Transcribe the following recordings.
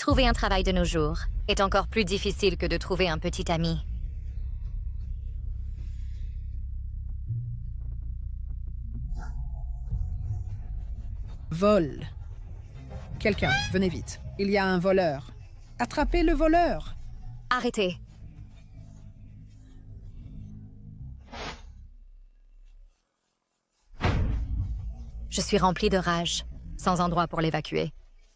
Trouver un travail de nos jours est encore plus difficile que de trouver un petit ami. Vol. Quelqu'un, venez vite. Il y a un voleur. Attrapez le voleur. Arrêtez. Je suis remplie de rage, sans endroit pour l'évacuer.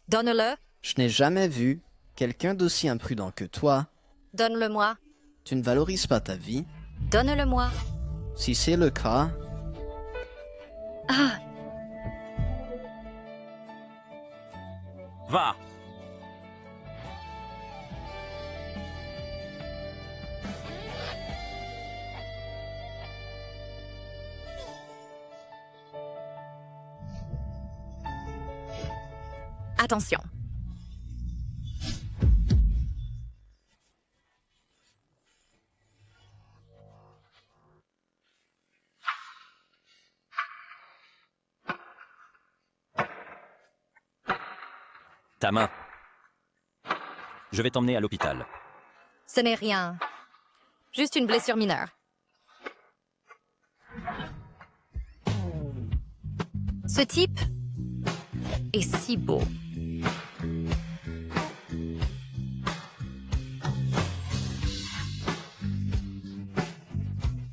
Donne-le, Je n'ai jamais vu quelqu'un d'aussi imprudent que toi. donne-le-moi, Tu ne valorises pas ta vie. donne-le-moi. Si c'est le cas, Ah, Va! attention. Ta main. Je vais t'emmener à l'hôpital. Ce n'est rien. Juste une blessure mineure. Ce type est si beau.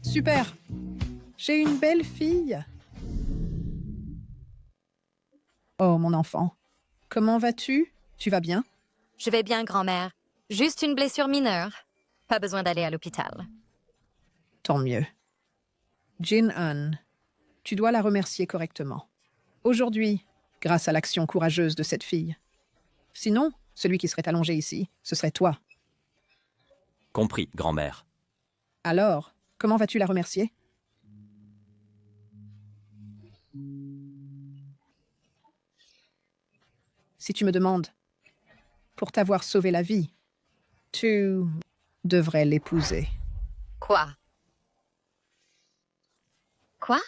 Super. J'ai une belle fille. Oh, mon enfant. Comment vas-tu? Tu vas bien? Je vais bien, grand-mère. Juste une blessure mineure. Pas besoin d'aller à l'hôpital. Tant mieux. Jin-An, tu dois la remercier correctement. Aujourd'hui, grâce à l'action courageuse de cette fille. Sinon, celui qui serait allongé ici, ce serait toi. Compris, grand-mère. Alors, comment vas-tu la remercier? Si tu me demandes, pour t'avoir sauvé la vie, tu devrais l'épouser. Quoi? Quoi?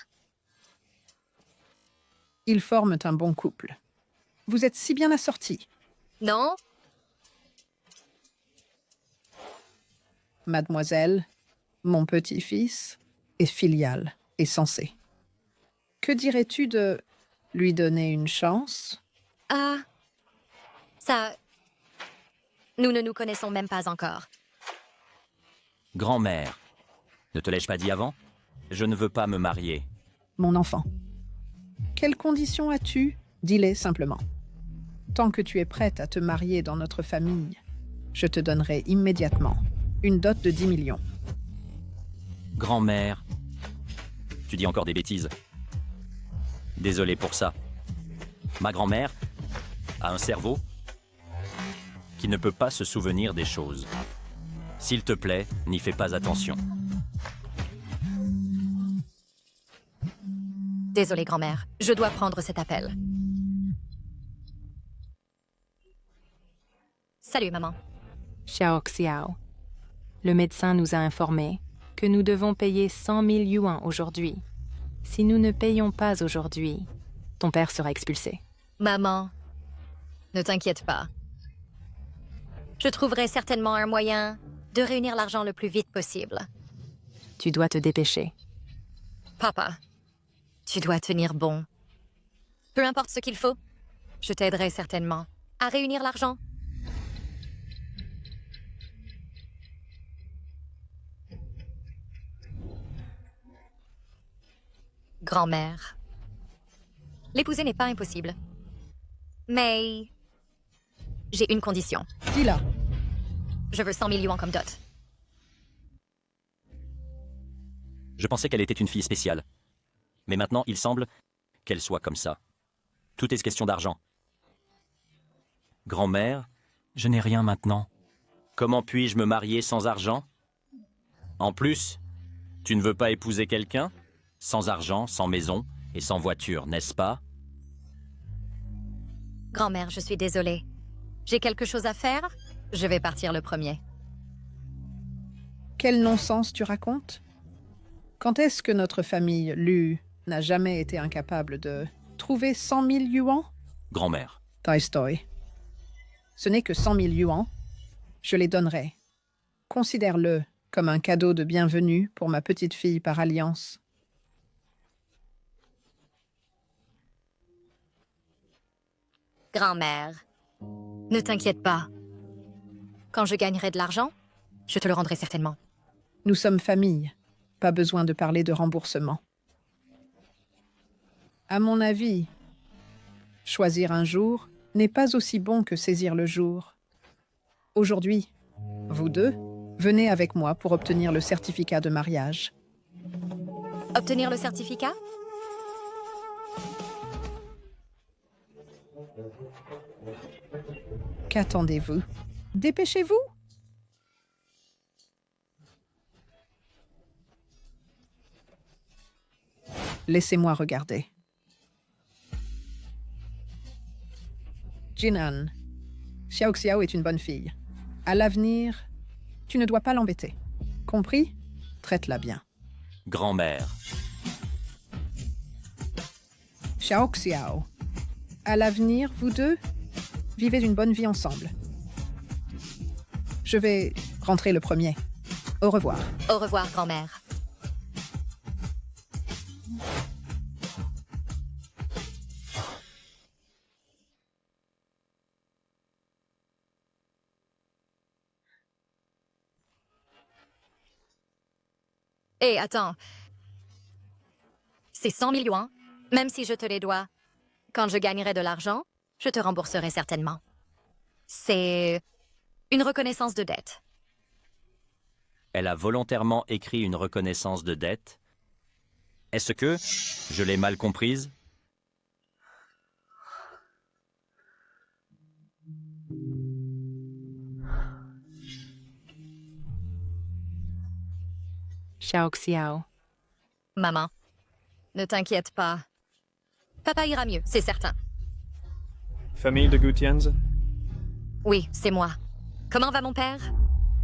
Ils forment un bon couple. Vous êtes si bien assortis. Non? Mademoiselle, mon petit-fils est filial et sensé. Que dirais-tu de lui donner une chance? Ah... Ça... Nous ne nous connaissons même pas encore. Grand-mère. Ne te l'ai-je pas dit avant? Je ne veux pas me marier. Mon enfant, quelles conditions as-tu? Dis-les simplement. Tant que tu es prête à te marier dans notre famille, je te donnerai immédiatement une dot de 10 millions. Grand-mère. Tu dis encore des bêtises. Désolé pour ça. Ma grand-mère a un cerveau qui ne peut pas se souvenir des choses. S'il te plaît, n'y fais pas attention. Désolée, grand-mère. Je dois prendre cet appel. Salut, maman. Xiao Xiao. Le médecin nous a informé que nous devons payer 100 000 yuans aujourd'hui. Si nous ne payons pas aujourd'hui, ton père sera expulsé. Maman, ne t'inquiète pas. Je trouverai certainement un moyen de réunir l'argent le plus vite possible. Tu dois te dépêcher. Papa, tu dois tenir bon. Peu importe ce qu'il faut, je t'aiderai certainement à réunir l'argent. Grand-mère. L'épouser n'est pas impossible. Mais j'ai une condition. Dis-la. Je veux 100 millions comme dot. Je pensais qu'elle était une fille spéciale. Mais maintenant, il semble qu'elle soit comme ça. Tout est question d'argent. Grand-mère, je n'ai rien maintenant. Comment puis-je me marier sans argent? En plus, tu ne veux pas épouser quelqu'un? Sans argent, sans maison et sans voiture, n'est-ce pas? Grand-mère, je suis désolée. J'ai quelque chose à faire. Je vais partir le premier. Quel non-sens tu racontes? Quand est-ce que notre famille, Lu, n'a jamais été incapable de trouver 100 000 yuans? Grand-mère, Toy Story. Ce n'est que 100 000 yuans. Je les donnerai. Considère-le comme un cadeau de bienvenue pour ma petite fille par alliance. Grand-mère, ne t'inquiète pas. Quand je gagnerai de l'argent, je te le rendrai certainement. Nous sommes famille. Pas besoin de parler de remboursement. À mon avis, choisir un jour n'est pas aussi bon que saisir le jour. Aujourd'hui, vous deux, venez avec moi pour obtenir le certificat de mariage. Obtenir le certificat? Qu'attendez-vous? Dépêchez-vous! Laissez-moi regarder. Jinan, Xiao est une bonne fille. À l'avenir, tu ne dois pas l'embêter. Compris? Traite-la bien. Grand-mère. Xiao, à l'avenir, vous deux, vivez une bonne vie ensemble. Je vais rentrer le premier. Au revoir. Au revoir, grand-mère. Hé, attends. C'est 100 000 yuans, même si je te les dois. Quand je gagnerai de l'argent, je te rembourserai certainement. C'est une reconnaissance de dette. Elle a volontairement écrit une reconnaissance de dette. Est-ce que je l'ai mal comprise? Xiao. Maman, ne t'inquiète pas. Papa ira mieux, c'est certain. Famille de Gutianz, Oui, c'est moi. Comment va mon père?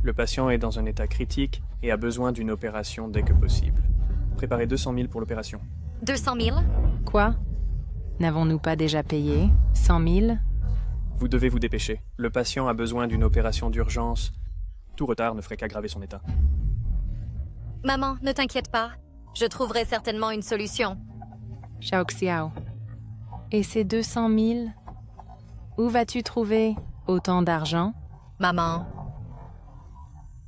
le patient est dans un état critique et a besoin d'une opération dès que possible. Préparez 200 000 pour l'opération. 200 000? Quoi? N'avons-nous pas déjà payé 100 000? Vous devez vous dépêcher. Le patient a besoin d'une opération d'urgence. Tout retard ne ferait qu'aggraver son état. Maman, ne t'inquiète pas. Je trouverai certainement une solution. Xiao. Et ces 200 000? Où vas-tu trouver autant d'argent? Maman,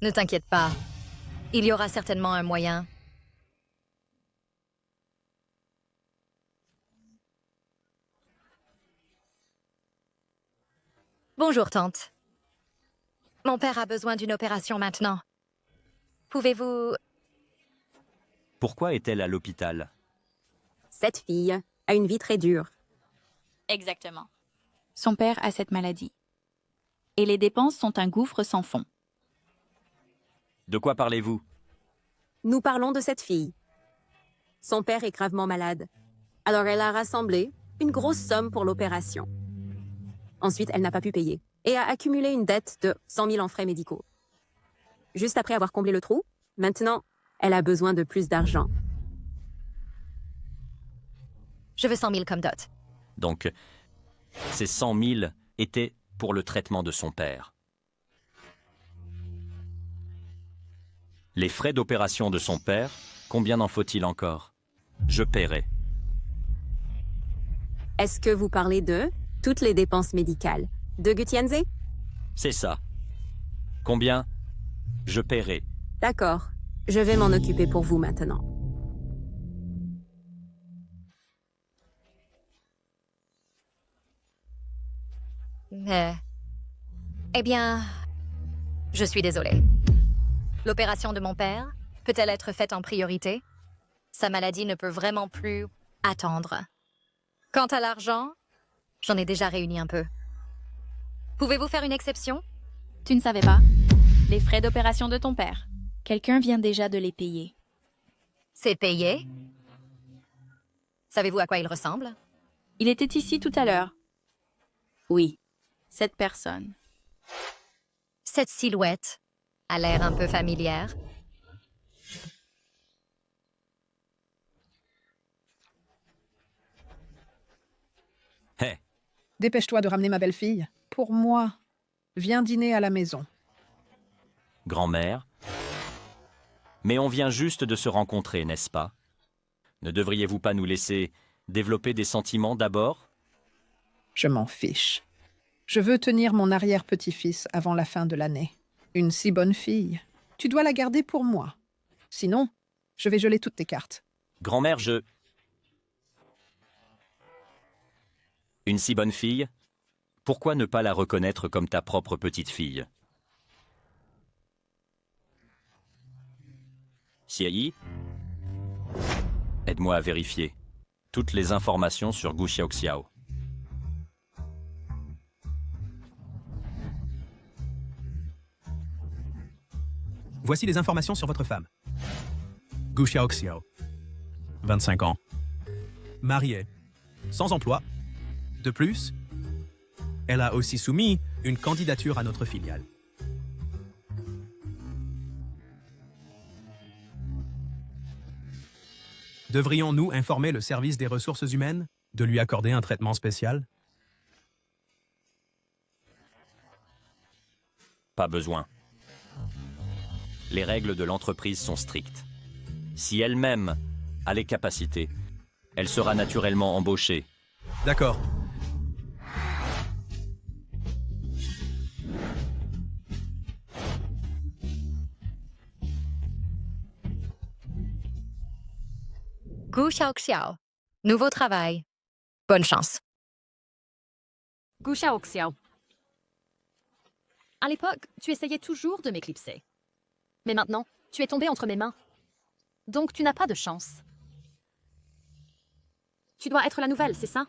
ne t'inquiète pas. Il y aura certainement un moyen. Bonjour, tante. Mon père a besoin d'une opération maintenant. Pouvez-vous... Pourquoi est-elle à l'hôpital? Cette fille a une vie très dure. Exactement. Son père a cette maladie. Et les dépenses sont un gouffre sans fond. De quoi parlez-vous? Nous parlons de cette fille. Son père est gravement malade. Alors elle a rassemblé une grosse somme pour l'opération. Ensuite, elle n'a pas pu payer et a accumulé une dette de 100 000 en frais médicaux. Juste après avoir comblé le trou, maintenant, elle a besoin de plus d'argent. Je veux 100 000 comme dot. Donc, ces 100 000 étaient pour le traitement de son père. Les frais d'opération de son père, combien en faut-il encore? Je paierai. Est-ce que vous parlez de toutes les dépenses médicales de Gutianze? C'est ça. Combien? Je paierai. D'accord. Je vais m'en occuper pour vous maintenant. Mais... Eh bien... Je suis désolée. L'opération de mon père peut-elle être faite en priorité? Sa maladie ne peut vraiment plus attendre. Quant à l'argent, j'en ai déjà réuni un peu. Pouvez-vous faire une exception? Tu ne savais pas? Les frais d'opération de ton père. Quelqu'un vient déjà de les payer. C'est payé? Savez-vous à quoi il ressemble? Il était ici tout à l'heure. Oui, cette personne. Cette silhouette a l'air un peu familière. Hé, Dépêche-toi de ramener ma belle-fille. Pour moi. Viens dîner à la maison. Grand-mère. Mais on vient juste de se rencontrer, n'est-ce pas? Ne devriez-vous pas nous laisser développer des sentiments d'abord? Je m'en fiche. Je veux tenir mon arrière-petit-fils avant la fin de l'année. Une si bonne fille. Tu dois la garder pour moi. Sinon, je vais geler toutes tes cartes. Grand-mère, Une si bonne fille? Pourquoi ne pas la reconnaître comme ta propre petite fille? Xiaoyi, aide-moi à vérifier toutes les informations sur Gu Xiaoxiao. Voici les informations sur votre femme. Gu Xiaoxiao, 25 ans. Mariée, sans emploi. De plus, elle a aussi soumis une candidature à notre filiale. Devrions-nous informer le service des ressources humaines de lui accorder un traitement spécial? Pas besoin. Les règles de l'entreprise sont strictes. Si elle-même a les capacités, elle sera naturellement embauchée. D'accord. Gu Xiaoxiao. Nouveau travail. Bonne chance. Gu Xiaoxiao. À l'époque, tu essayais toujours de m'éclipser. Mais maintenant, tu es tombé entre mes mains. Donc tu n'as pas de chance. Tu dois être la nouvelle, c'est ça?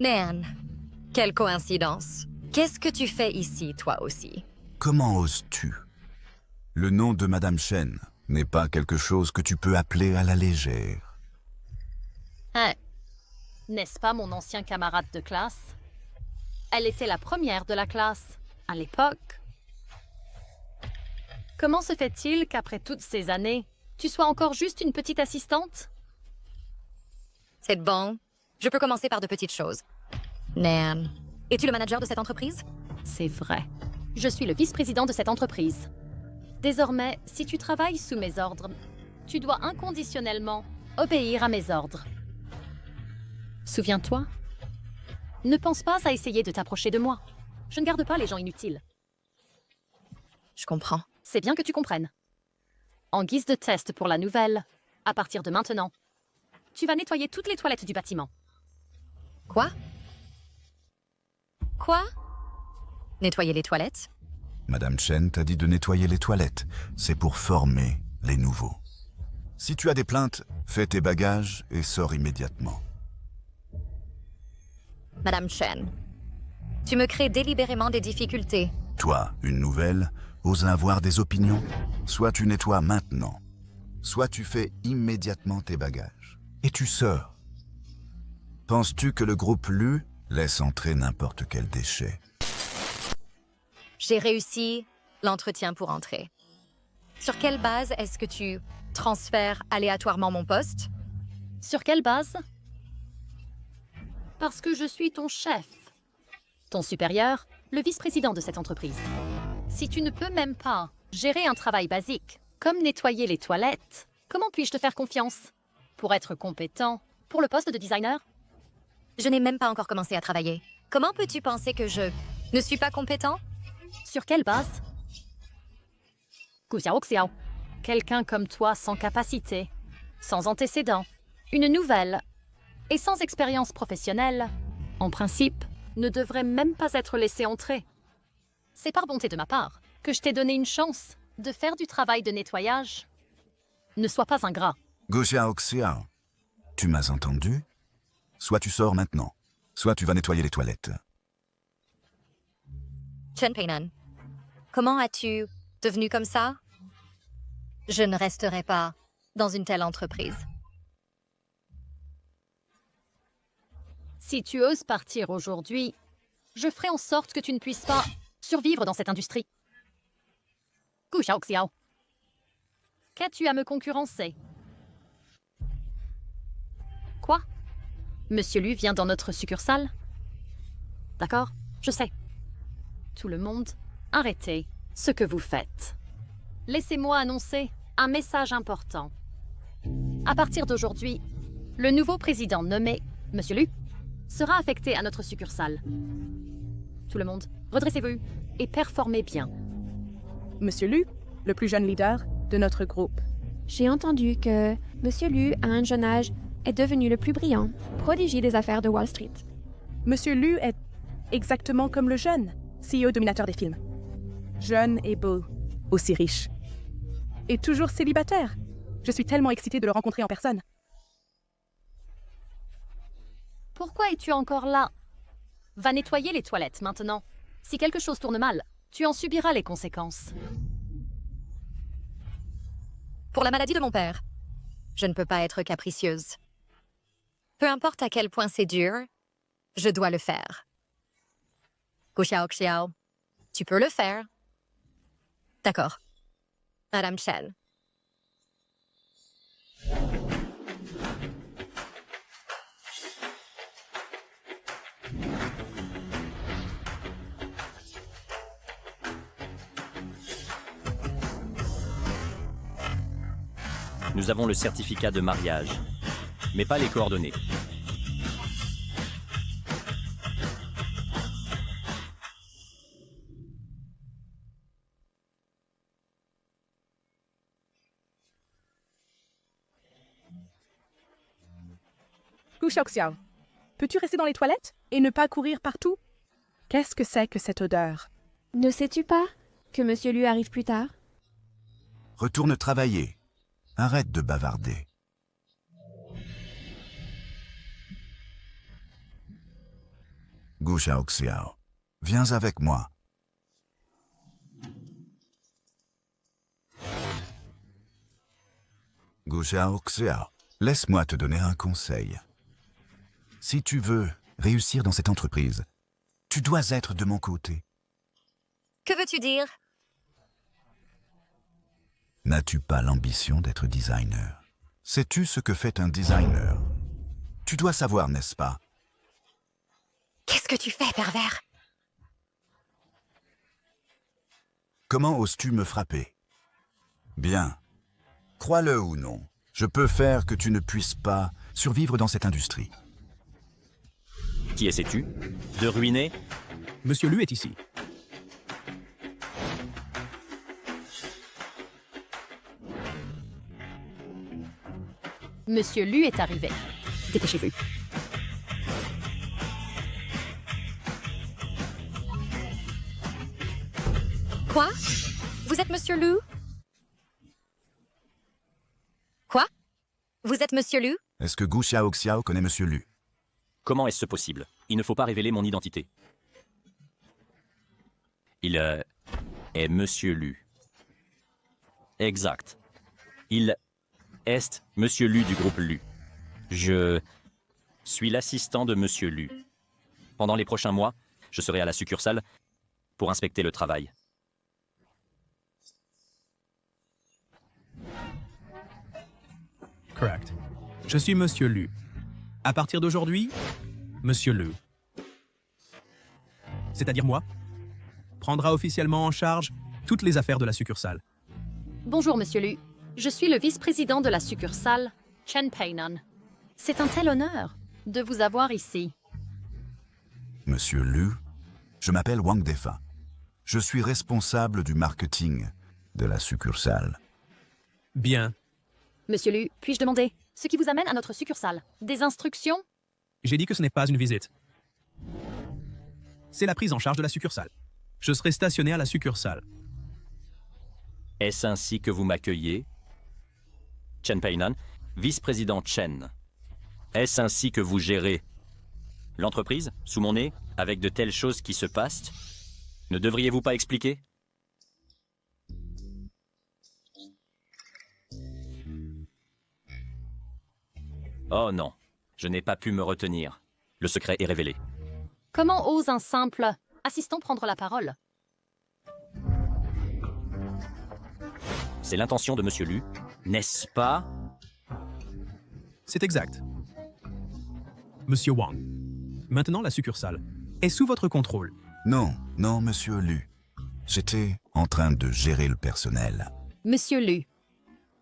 Nan, quelle coïncidence. Qu'est-ce que tu fais ici, toi aussi? Comment oses-tu? Le nom de Madame Chen n'est pas quelque chose que tu peux appeler à la légère. Hein? N'est-ce pas mon ancien camarade de classe? Elle était la première de la classe, à l'époque. Comment se fait-il qu'après toutes ces années, tu sois encore juste une petite assistante? C'est bon. Je peux commencer par de petites choses. Nan, es-tu le manager de cette entreprise? C'est vrai. Je suis le vice-président de cette entreprise. Désormais, si tu travailles sous mes ordres, tu dois inconditionnellement obéir à mes ordres. Souviens-toi, ne pense pas à essayer de t'approcher de moi. Je ne garde pas les gens inutiles. Je comprends. C'est bien que tu comprennes. En guise de test pour la nouvelle, à partir de maintenant, tu vas nettoyer toutes les toilettes du bâtiment. Quoi? Quoi? Nettoyer les toilettes? Madame Chen t'a dit de nettoyer les toilettes. C'est pour former les nouveaux. Si tu as des plaintes, fais tes bagages et sors immédiatement. Madame Chen, tu me crées délibérément des difficultés. Toi, une nouvelle, ose avoir des opinions. Soit tu nettoies maintenant, soit tu fais immédiatement tes bagages. Et tu sors. Penses-tu que le groupe Lu laisse entrer n'importe quel déchet? J'ai réussi l'entretien pour entrer. Sur quelle base est-ce que tu transfères aléatoirement mon poste? Sur quelle base? Parce que je suis ton chef. Ton supérieur, le vice-président de cette entreprise. Si tu ne peux même pas gérer un travail basique, comme nettoyer les toilettes, comment puis-je te faire confiance? Pour être compétent, pour le poste de designer? Je n'ai même pas encore commencé à travailler. Comment peux-tu penser que je ne suis pas compétent? Sur quelle base? Gu Xiaoxiao. Quelqu'un comme toi sans capacité, sans antécédents, une nouvelle et sans expérience professionnelle, en principe, ne devrait même pas être laissé entrer. C'est par bonté de ma part que je t'ai donné une chance de faire du travail de nettoyage. Ne sois pas ingrat. Gu Xiaoxiao, tu m'as entendu? Soit tu sors maintenant, soit tu vas nettoyer les toilettes. Chen Peinan, comment as-tu devenu comme ça? Je ne resterai pas dans une telle entreprise. Si tu oses partir aujourd'hui, je ferai en sorte que tu ne puisses pas survivre dans cette industrie. Gu Xiaoxiao. Qu'as-tu à me concurrencer? Quoi? Monsieur Lu vient dans notre succursale? D'accord, je sais. Tout le monde, arrêtez ce que vous faites. Laissez-moi annoncer un message important. À partir d'aujourd'hui, le nouveau président nommé, Monsieur Lu, sera affecté à notre succursale. Tout le monde, redressez-vous et performez bien. Monsieur Lu, le plus jeune leader de notre groupe. J'ai entendu que Monsieur Lu, à un jeune âge, est devenu le plus brillant prodigie des affaires de Wall Street. Monsieur Lu est exactement comme le jeune CEO dominateur des films. Jeune et beau, aussi riche. Et toujours célibataire. Je suis tellement excitée de le rencontrer en personne. Pourquoi es-tu encore là? Va nettoyer les toilettes maintenant. Si quelque chose tourne mal, tu en subiras les conséquences. Pour la maladie de mon père, je ne peux pas être capricieuse. Peu importe à quel point c'est dur, je dois le faire. Gu Xiao, tu peux le faire. D'accord. Madame Chen. Nous avons le certificat de mariage, mais pas les coordonnées. Gu Xiao, peux-tu rester dans les toilettes et ne pas courir partout? Qu'est-ce que c'est que cette odeur? Ne sais-tu pas que Monsieur Lu arrive plus tard? Retourne travailler. Arrête de bavarder. Gu Xiao, viens avec moi. Gu Xiao, laisse-moi te donner un conseil. Si tu veux réussir dans cette entreprise, tu dois être de mon côté. Que veux-tu dire? N'as-tu pas l'ambition d'être designer? Sais-tu ce que fait un designer? Tu dois savoir, n'est-ce pas? Qu'est-ce que tu fais, pervers? Comment oses-tu me frapper? Bien. Crois-le ou non, je peux faire que tu ne puisses pas survivre dans cette industrie. Qui essaies-tu de ruiner? Monsieur Lu est ici. Monsieur Lu est arrivé. Dépêchez-vous. Quoi? Vous êtes Monsieur Lu? Quoi? Vous êtes Monsieur Lu? Est-ce que Gu Xiao connaît Monsieur Lu? Comment est-ce possible? Il ne faut pas révéler mon identité. Il est Monsieur Lu. Exact. Il est Monsieur Lu du groupe Lu. Je suis l'assistant de Monsieur Lu. Pendant les prochains mois, je serai à la succursale pour inspecter le travail. Correct. Je suis Monsieur Lu. À partir d'aujourd'hui, Monsieur Lu, c'est-à-dire moi, prendra officiellement en charge toutes les affaires de la succursale. Bonjour, Monsieur Lu. Je suis le vice-président de la succursale, Chen Peinan. C'est un tel honneur de vous avoir ici. Monsieur Lu, je m'appelle Wang Defa. Je suis responsable du marketing de la succursale. Bien. Monsieur Lu, puis-je demander ce qui vous amène à notre succursale? Des instructions? J'ai dit que ce n'est pas une visite. C'est la prise en charge de la succursale. Je serai stationné à la succursale. Est-ce ainsi que vous m'accueillez? Chen Peinan, vice-président Chen. Est-ce ainsi que vous gérez l'entreprise, sous mon nez, avec de telles choses qui se passent? Ne devriez-vous pas expliquer? Oh non, je n'ai pas pu me retenir. Le secret est révélé. Comment ose un simple assistant prendre la parole? C'est l'intention de Monsieur Lu, n'est-ce pas? C'est exact. Monsieur Wang, maintenant la succursale est sous votre contrôle. Non, non, monsieur Lu. J'étais en train de gérer le personnel. Monsieur Lu,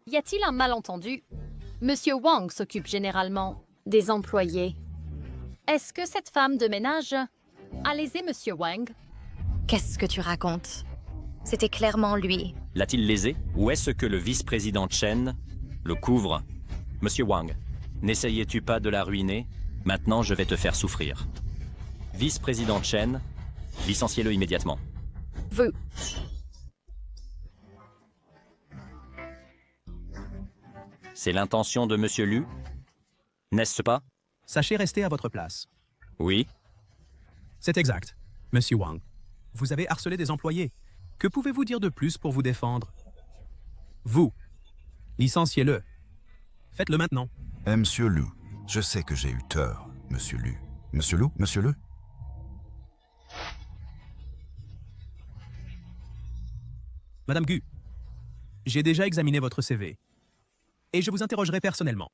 y a-t-il un malentendu? Monsieur Wang s'occupe généralement des employés. Est-ce que cette femme de ménage a lésé Monsieur Wang? Qu'est-ce que tu racontes? C'était clairement lui. L'a-t-il lésé? Ou est-ce que le vice-président Chen le couvre? Monsieur Wang, n'essayais-tu pas de la ruiner? Maintenant, je vais te faire souffrir. Vice-président Chen, licenciez-le immédiatement. Vous. C'est l'intention de Monsieur Lu? N'est-ce pas? Sachez rester à votre place. Oui. C'est exact, Monsieur Wang. Vous avez harcelé des employés. Que pouvez-vous dire de plus pour vous défendre? Vous, licenciez-le. Faites-le maintenant. Monsieur Lu, je sais que j'ai eu tort, Monsieur Lu. Monsieur Lu, Monsieur Lu? Madame Gu, j'ai déjà examiné votre CV. Et je vous interrogerai personnellement.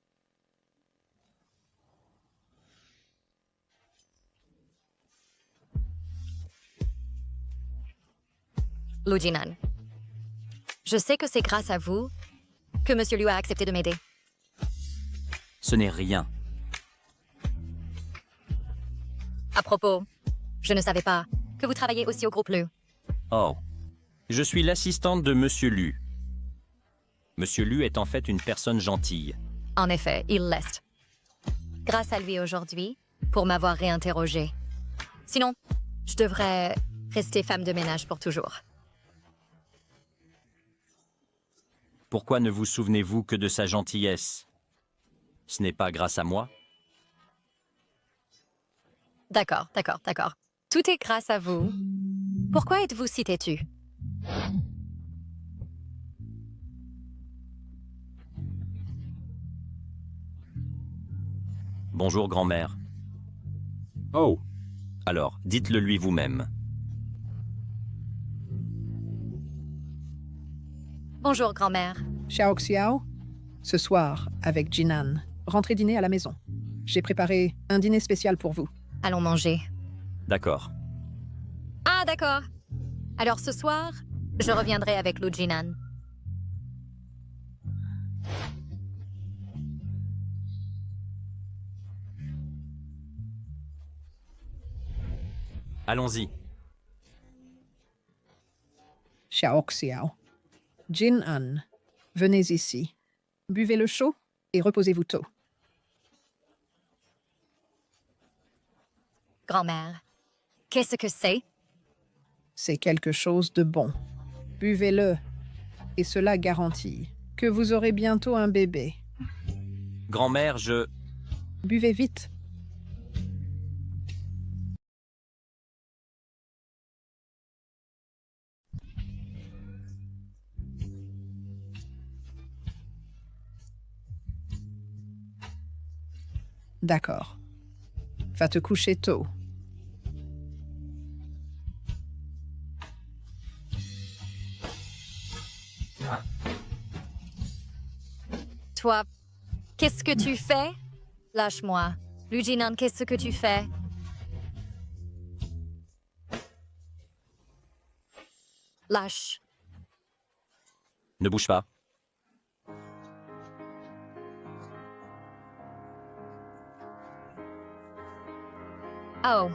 Lu Jinan. Je sais que c'est grâce à vous que Monsieur Liu a accepté de m'aider. Ce n'est rien. À propos, je ne savais pas que vous travaillez aussi au groupe Liu. Oh. Je suis l'assistante de Monsieur Lu. Monsieur Lu est en fait une personne gentille. En effet, il l'est. Grâce à lui aujourd'hui, pour m'avoir réinterrogé. Sinon, je devrais rester femme de ménage pour toujours. Pourquoi ne vous souvenez-vous que de sa gentillesse? Ce n'est pas grâce à moi? D'accord. Tout est grâce à vous. Pourquoi êtes-vous si têtu? Bonjour, grand-mère. Oh. Alors, dites-le lui vous-même. Bonjour, grand-mère. Xiao Xiao, ce soir, avec Jinan, rentrez dîner à la maison. J'ai préparé un dîner spécial pour vous. Allons manger. D'accord. Ah, d'accord. Alors ce soir, je reviendrai avec Lu Jinan. Allons-y. Xiao Xiao. Jinan, venez ici. Buvez le chaud et reposez-vous tôt. Grand-mère, qu'est-ce que c'est? C'est quelque chose de bon. Buvez-le, et cela garantit que vous aurez bientôt un bébé. Grand-mère, je... Buvez vite. D'accord. Va te coucher tôt. Toi, qu'est-ce que tu fais? Lâche-moi. Lu Jinan, qu'est-ce que tu fais? Lâche. Ne bouge pas. Oh.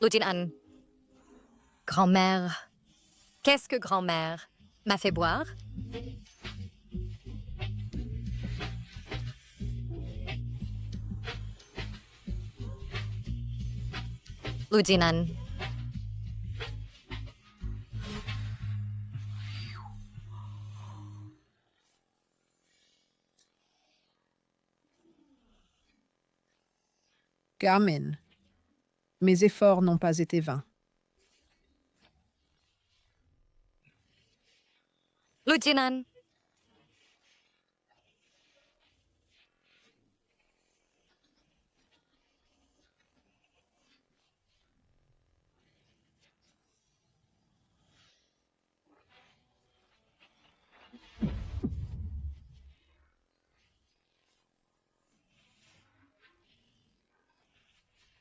Lu Jinan. Grand-mère. Qu'est-ce que grand-mère m'a fait boire? Lu Jinan. Garmin, mes efforts n'ont pas été vains. Lu Jinan.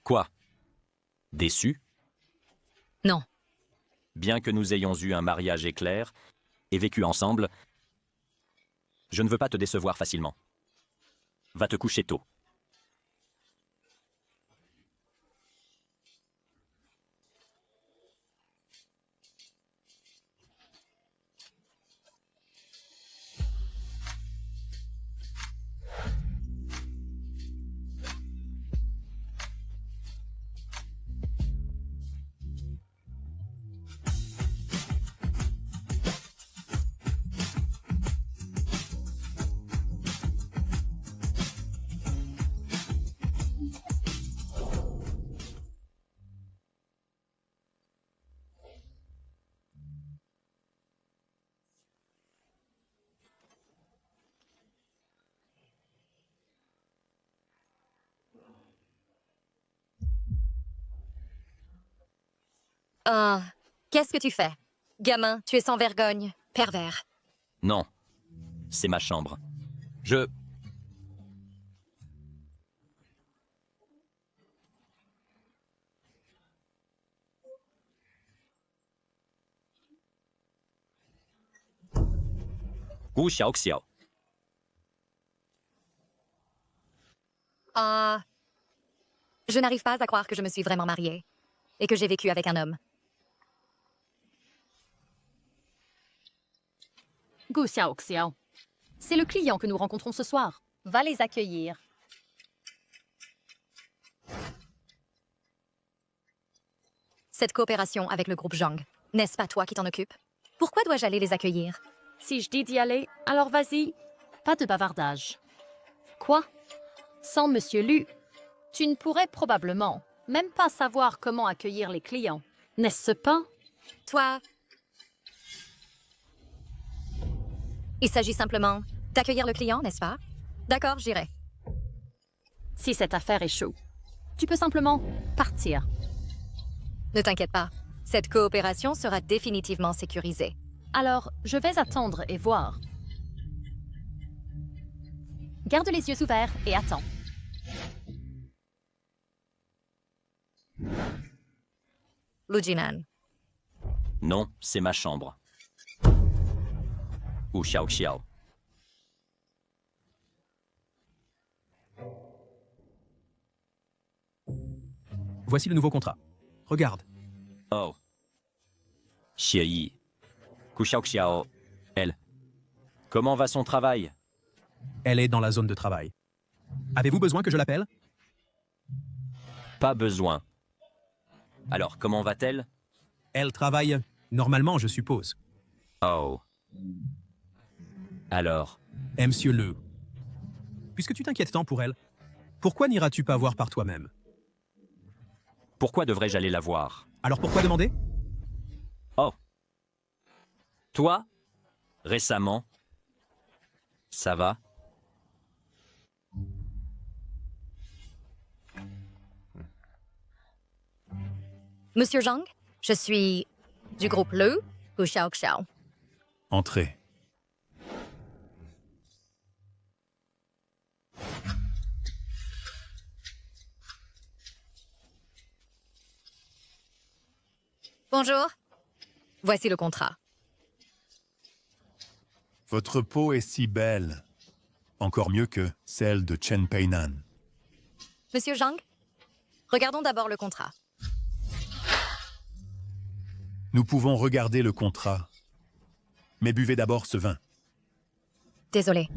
Quoi? Déçu? Non. Bien que nous ayons eu un mariage éclair et vécu ensemble, je ne veux pas te décevoir facilement. Va te coucher tôt. Qu'est-ce que tu fais? Gamin, tu es sans vergogne, pervers. Non, c'est ma chambre. Je... Gu Xiaoxiao. Je n'arrive pas à croire que je me suis vraiment mariée et que j'ai vécu avec un homme. Gu Xiaoxiao. C'est le client que nous rencontrons ce soir. Va les accueillir. Cette coopération avec le groupe Zhang, n'est-ce pas toi qui t'en occupes? Pourquoi dois-je aller les accueillir? Si je dis d'y aller, alors vas-y. Pas de bavardage. Quoi? Sans Monsieur Lu, tu ne pourrais probablement même pas savoir comment accueillir les clients, n'est-ce pas? Toi... Il s'agit simplement d'accueillir le client, n'est-ce pas? D'accord, j'irai. Si cette affaire est chaude, tu peux simplement partir. Ne t'inquiète pas, cette coopération sera définitivement sécurisée. Alors, je vais attendre et voir. Garde les yeux ouverts et attends. Lu Jinan. Non, c'est ma chambre. Gu Xiaoxiao. Voici le nouveau contrat. Regarde. Oh. Xie Yi. Gu Xiaoxiao. Elle. Comment va son travail? Elle est dans la zone de travail. Avez-vous besoin que je l'appelle? Pas besoin. Alors, comment va-t-elle? Elle travaille normalement, je suppose. Oh. Alors? Monsieur Le. Puisque tu t'inquiètes tant pour elle, pourquoi n'iras-tu pas voir par toi-même? Pourquoi devrais-je aller la voir? Alors pourquoi demander? Oh. Toi? Récemment? Ça va? Monsieur Zhang, je suis du groupe Lu, Gu Xiaoxiao. Entrez. Bonjour. Voici le contrat. Votre peau est si belle. Encore mieux que celle de Chen Peinan. Monsieur Zhang, regardons d'abord le contrat. Nous pouvons regarder le contrat. Mais buvez d'abord ce vin. Désolée,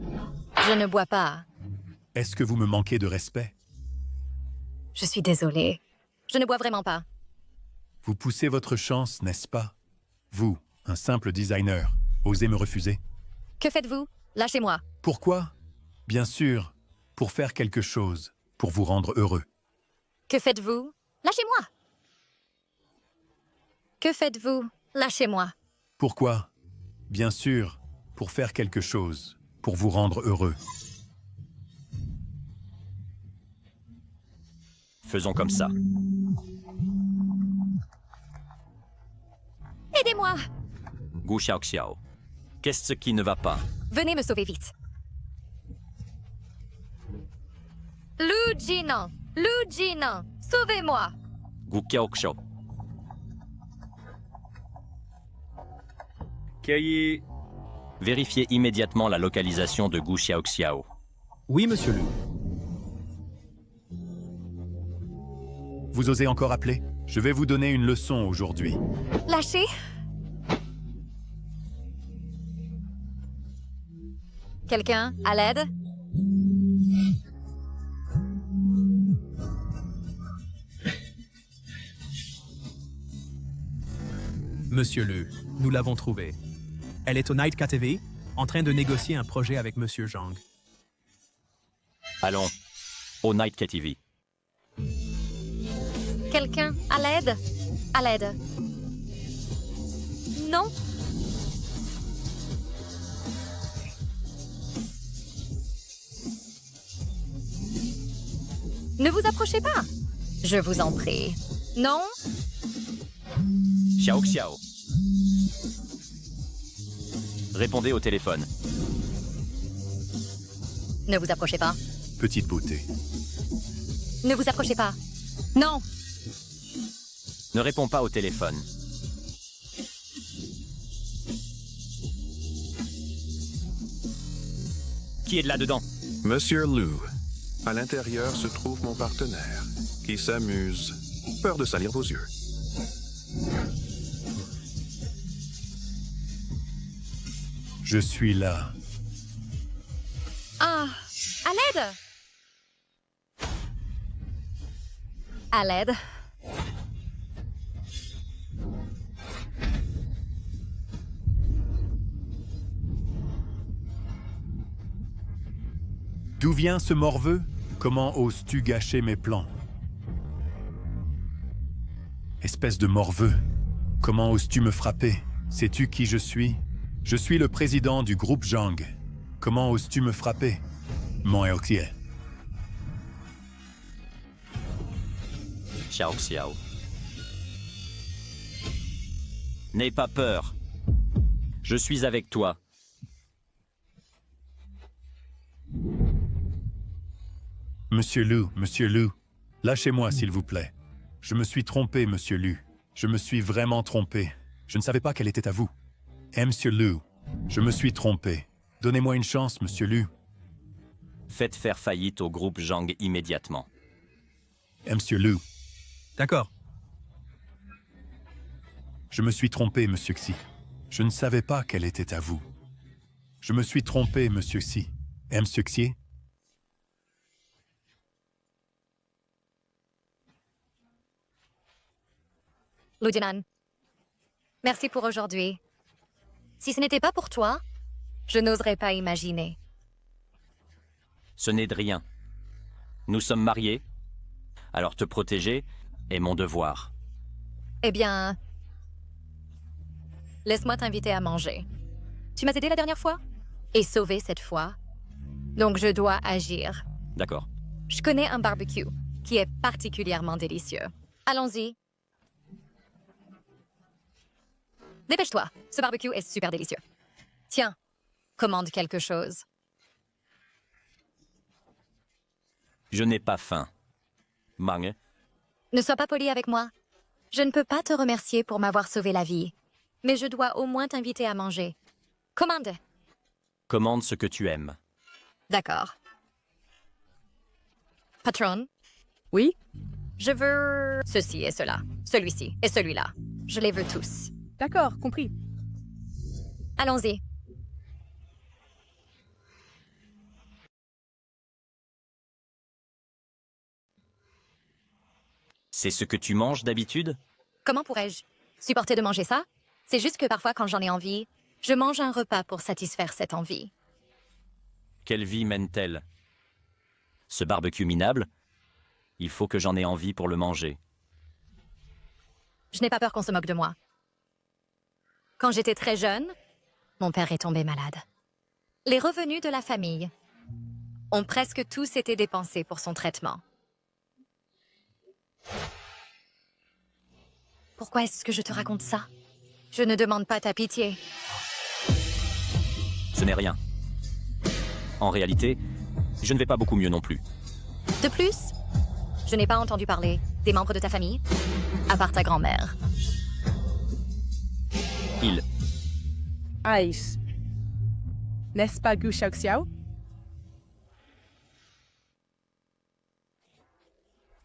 je ne bois pas. Est-ce que vous me manquez de respect? Je suis désolée. Je ne bois vraiment pas. Vous poussez votre chance, n'est-ce pas? Vous, un simple designer, osez me refuser? Que faites-vous? Lâchez-moi. Pourquoi? Bien sûr, pour faire quelque chose, pour vous rendre heureux. Que faites-vous? Lâchez-moi. Que faites-vous? Lâchez-moi. Pourquoi? Bien sûr, pour faire quelque chose, pour vous rendre heureux. Faisons comme ça. Aidez-moi! Gu Xiaoxiao. Qu'est-ce qui ne va pas? Venez me sauver vite. Lu Jinan! Lu Jinan! Sauvez-moi! Gu Xiaoxiao. Cahier. Vérifiez immédiatement la localisation de Gu Xiaoxiao. Oui, monsieur Lu. Vous osez encore appeler? Je vais vous donner une leçon aujourd'hui. Lâchez! Quelqu'un à l'aide? Monsieur Lu, nous l'avons trouvée. Elle est au Night KTV, en train de négocier un projet avec monsieur Zhang. Allons, au Night KTV. Quelqu'un à l'aide? À l'aide. Non? Ne vous approchez pas. Je vous en prie. Non? Xiaoxiao. Répondez au téléphone. Ne vous approchez pas. Petite beauté. Ne vous approchez pas. Non! Ne réponds pas au téléphone. Qui est de là-dedans? Monsieur Liu, à l'intérieur se trouve mon partenaire, qui s'amuse. Peur de salir vos yeux. Je suis là. Ah! À l'aide! À l'aide. D'où vient ce morveux? Comment oses-tu gâcher mes plans? Espèce de morveux, comment oses-tu me frapper? Sais-tu qui je suis? Je suis le président du groupe Zhang. Comment oses-tu me frapper? Mon héritier. Xiaoxiao. N'aie pas peur. Je suis avec toi. Monsieur Liu, lâchez-moi s'il vous plaît. Je me suis trompé, monsieur Liu. Je me suis vraiment trompé. Je ne savais pas qu'elle était à vous. Monsieur Liu, je me suis trompé. Donnez-moi une chance, monsieur Liu. Faites faire faillite au groupe Zhang immédiatement. Monsieur Liu. D'accord. Je me suis trompé, monsieur Xi. Je ne savais pas qu'elle était à vous. Je me suis trompé, monsieur Xi. Monsieur Xi. Ludinan, merci pour aujourd'hui. Si ce n'était pas pour toi, je n'oserais pas imaginer. Ce n'est de rien. Nous sommes mariés, alors te protéger est mon devoir. Eh bien, laisse-moi t'inviter à manger. Tu m'as aidé la dernière fois et sauvé cette fois. Donc je dois agir. D'accord. Je connais un barbecue qui est particulièrement délicieux. Allons-y. Dépêche-toi, ce barbecue est super délicieux. Tiens, commande quelque chose. Je n'ai pas faim. Mang. Ne sois pas poli avec moi. Je ne peux pas te remercier pour m'avoir sauvé la vie, mais je dois au moins t'inviter à manger. Commande. Commande ce que tu aimes. D'accord. Patron? Oui? Je veux ceci et cela, celui-ci et celui-là. Je les veux tous. D'accord, compris. Allons-y. C'est ce que tu manges d'habitude? Comment pourrais-je supporter de manger ça? C'est juste que parfois, quand j'en ai envie, je mange un repas pour satisfaire cette envie. Quelle vie mène-t-elle? Ce barbecue minable? Il faut que j'en ai envie pour le manger. Je n'ai pas peur qu'on se moque de moi. Quand j'étais très jeune, mon père est tombé malade. Les revenus de la famille ont presque tous été dépensés pour son traitement. Pourquoi est-ce que je te raconte ça? Je ne demande pas ta pitié. Ce n'est rien. En réalité, je ne vais pas beaucoup mieux non plus. De plus, je n'ai pas entendu parler Des membres de ta famille? À part ta grand-mère. Il. Aïs. N'est-ce pas Gu Xiaoxiao?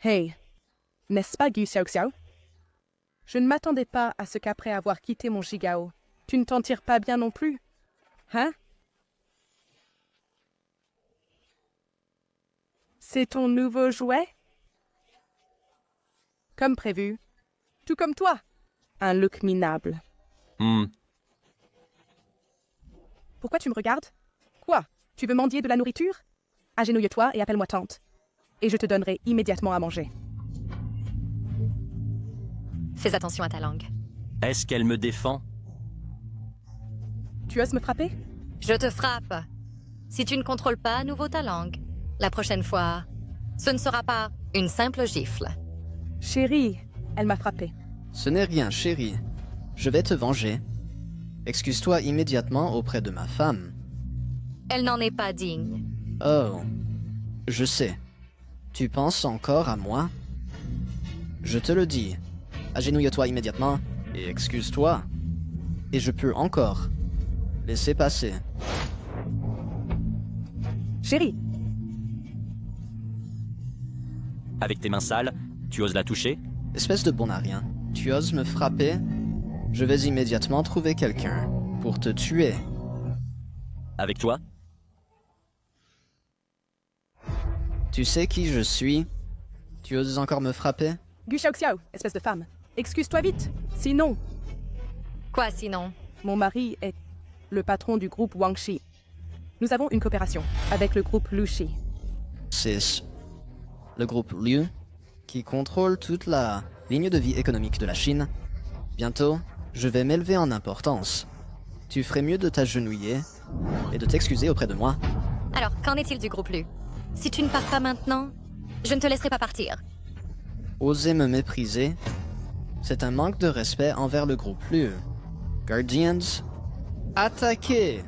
Hey, n'est-ce pas Gu Xiaoxiao? Je ne m'attendais pas à ce qu'après avoir quitté mon Jigao, tu ne t'en tires pas bien non plus. Hein? C'est ton nouveau jouet? Comme prévu. Tout comme toi. Un look minable. Pourquoi tu me regardes? Quoi? Tu veux mendier de la nourriture? Agenouille-toi et appelle-moi tante. Et je te donnerai immédiatement à manger. Fais attention à ta langue. Est-ce qu'elle me défend? Tu oses me frapper? Je te frappe. Si tu ne contrôles pas à nouveau ta langue, la prochaine fois, ce ne sera pas une simple gifle. Chérie, elle m'a frappé. Ce n'est rien, chérie. Je vais te venger. Excuse-toi immédiatement auprès de ma femme. Elle n'en est pas digne. Oh, je sais. Tu penses encore à moi? Je te le dis. Agenouille-toi immédiatement et excuse-toi. Et je peux encore laisser passer. Chérie. Avec tes mains sales, tu oses la toucher? Espèce de bon à rien. Tu oses me frapper? Je vais immédiatement trouver quelqu'un pour te tuer. Avec toi? Tu sais qui je suis? Tu oses encore me frapper? Gu Xiaoxiao, espèce de femme. Excuse-toi vite. Sinon... Quoi sinon? Mon mari est le patron du groupe Wangxi. Nous avons une coopération avec le groupe Lushi. C'est le groupe Liu qui contrôle toute la ligne de vie économique de la Chine. Bientôt, je vais m'élever en importance. Tu ferais mieux de t'agenouiller et de t'excuser auprès de moi. Alors, qu'en est-il du groupe Lu? Si tu ne pars pas maintenant, je ne te laisserai pas partir. Oser me mépriser, c'est un manque de respect envers le groupe Liu. Guardians, attaquez!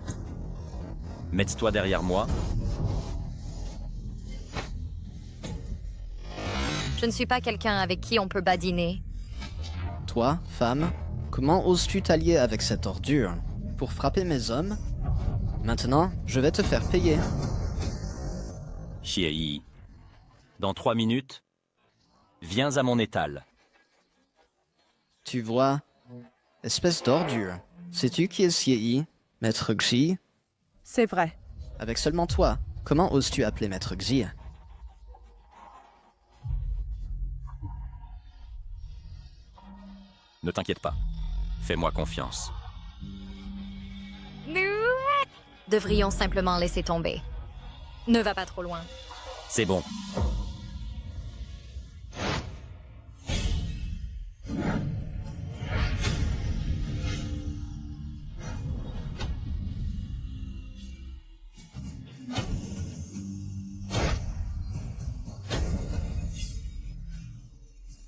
Mets-toi derrière moi. Je ne suis pas quelqu'un avec qui on peut badiner. Toi, femme, comment oses-tu t'allier avec cette ordure pour frapper mes hommes? Maintenant, je vais te faire payer. Chiei. Dans 3 minutes, viens à mon étal. Tu vois, espèce d'ordure. Sais-tu qui est Xiei, Maître Xi? C'est vrai. Avec seulement toi, comment oses-tu appeler Maître Xi? Ne t'inquiète pas. Fais-moi confiance. Nous devrions simplement laisser tomber. Ne va pas trop loin. C'est bon.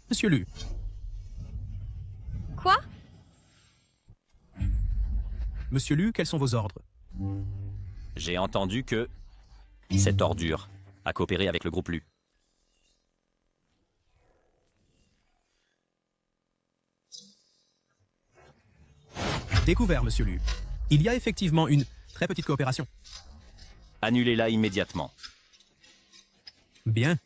Monsieur Lu, Quoi? Monsieur Lu, quels sont vos ordres? J'ai entendu que cette ordure a coopéré avec le groupe Lu. Découvert, Monsieur Lu. Il y a effectivement une très petite coopération. Annulez-la immédiatement. Bien.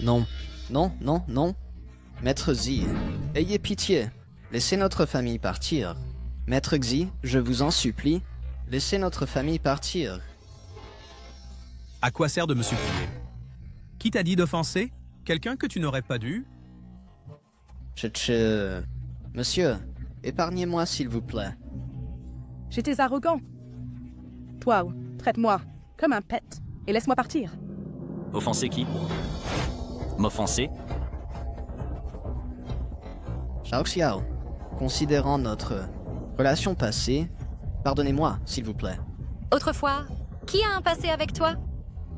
Non, non, non, non. Maître Xi, ayez pitié. Laissez notre famille partir. Maître Xi, je vous en supplie, laissez notre famille partir. À quoi sert de me supplier? Qui t'a dit d'offenser? Quelqu'un que tu n'aurais pas dû? Monsieur, épargnez-moi s'il vous plaît. J'étais arrogant. Toi, traite-moi comme un pet et laisse-moi partir. Offenser qui? M'offenser? Xiao, considérant notre relation passée, pardonnez-moi s'il vous plaît. Autrefois, qui a un passé avec toi?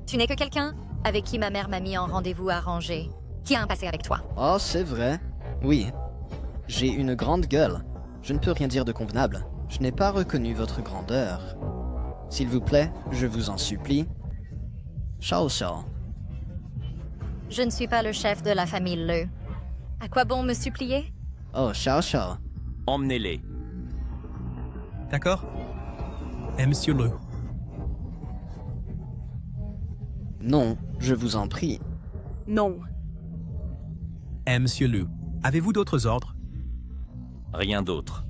Tu n'es que quelqu'un avec qui ma mère m'a mis en rendez-vous arrangé. Qui a un passé avec toi? Oh, c'est vrai. Oui. J'ai une grande gueule. Je ne peux rien dire de convenable. Je n'ai pas reconnu votre grandeur. S'il vous plaît, je vous en supplie. Xiao. Je ne suis pas le chef de la famille Leu. À quoi bon me supplier? Oh, Xiao Xiao. Emmenez-les. D'accord? Monsieur Liu. Non, je vous en prie. Non. Monsieur Liu, avez-vous d'autres ordres? Rien d'autre.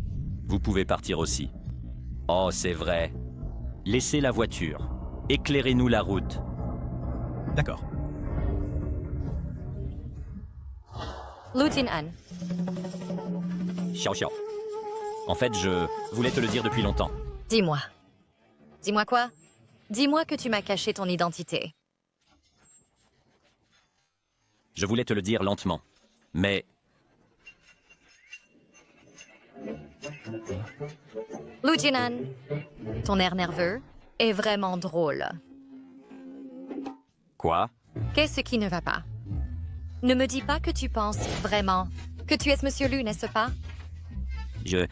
Vous pouvez partir aussi. Oh, c'est vrai. Laissez la voiture. Éclairez-nous la route. D'accord. Lu Jin-an. Xiao Xiao. En fait, je voulais te le dire depuis longtemps. Dis-moi. Dis-moi quoi? Dis-moi que tu m'as caché ton identité. Je voulais te le dire lentement. Mais Lu Jin-an, ton air nerveux est vraiment drôle. quoi? Qu'est-ce qui ne va pas? Ne me dis pas que tu penses vraiment que tu es Monsieur Liu, n'est-ce pas? Je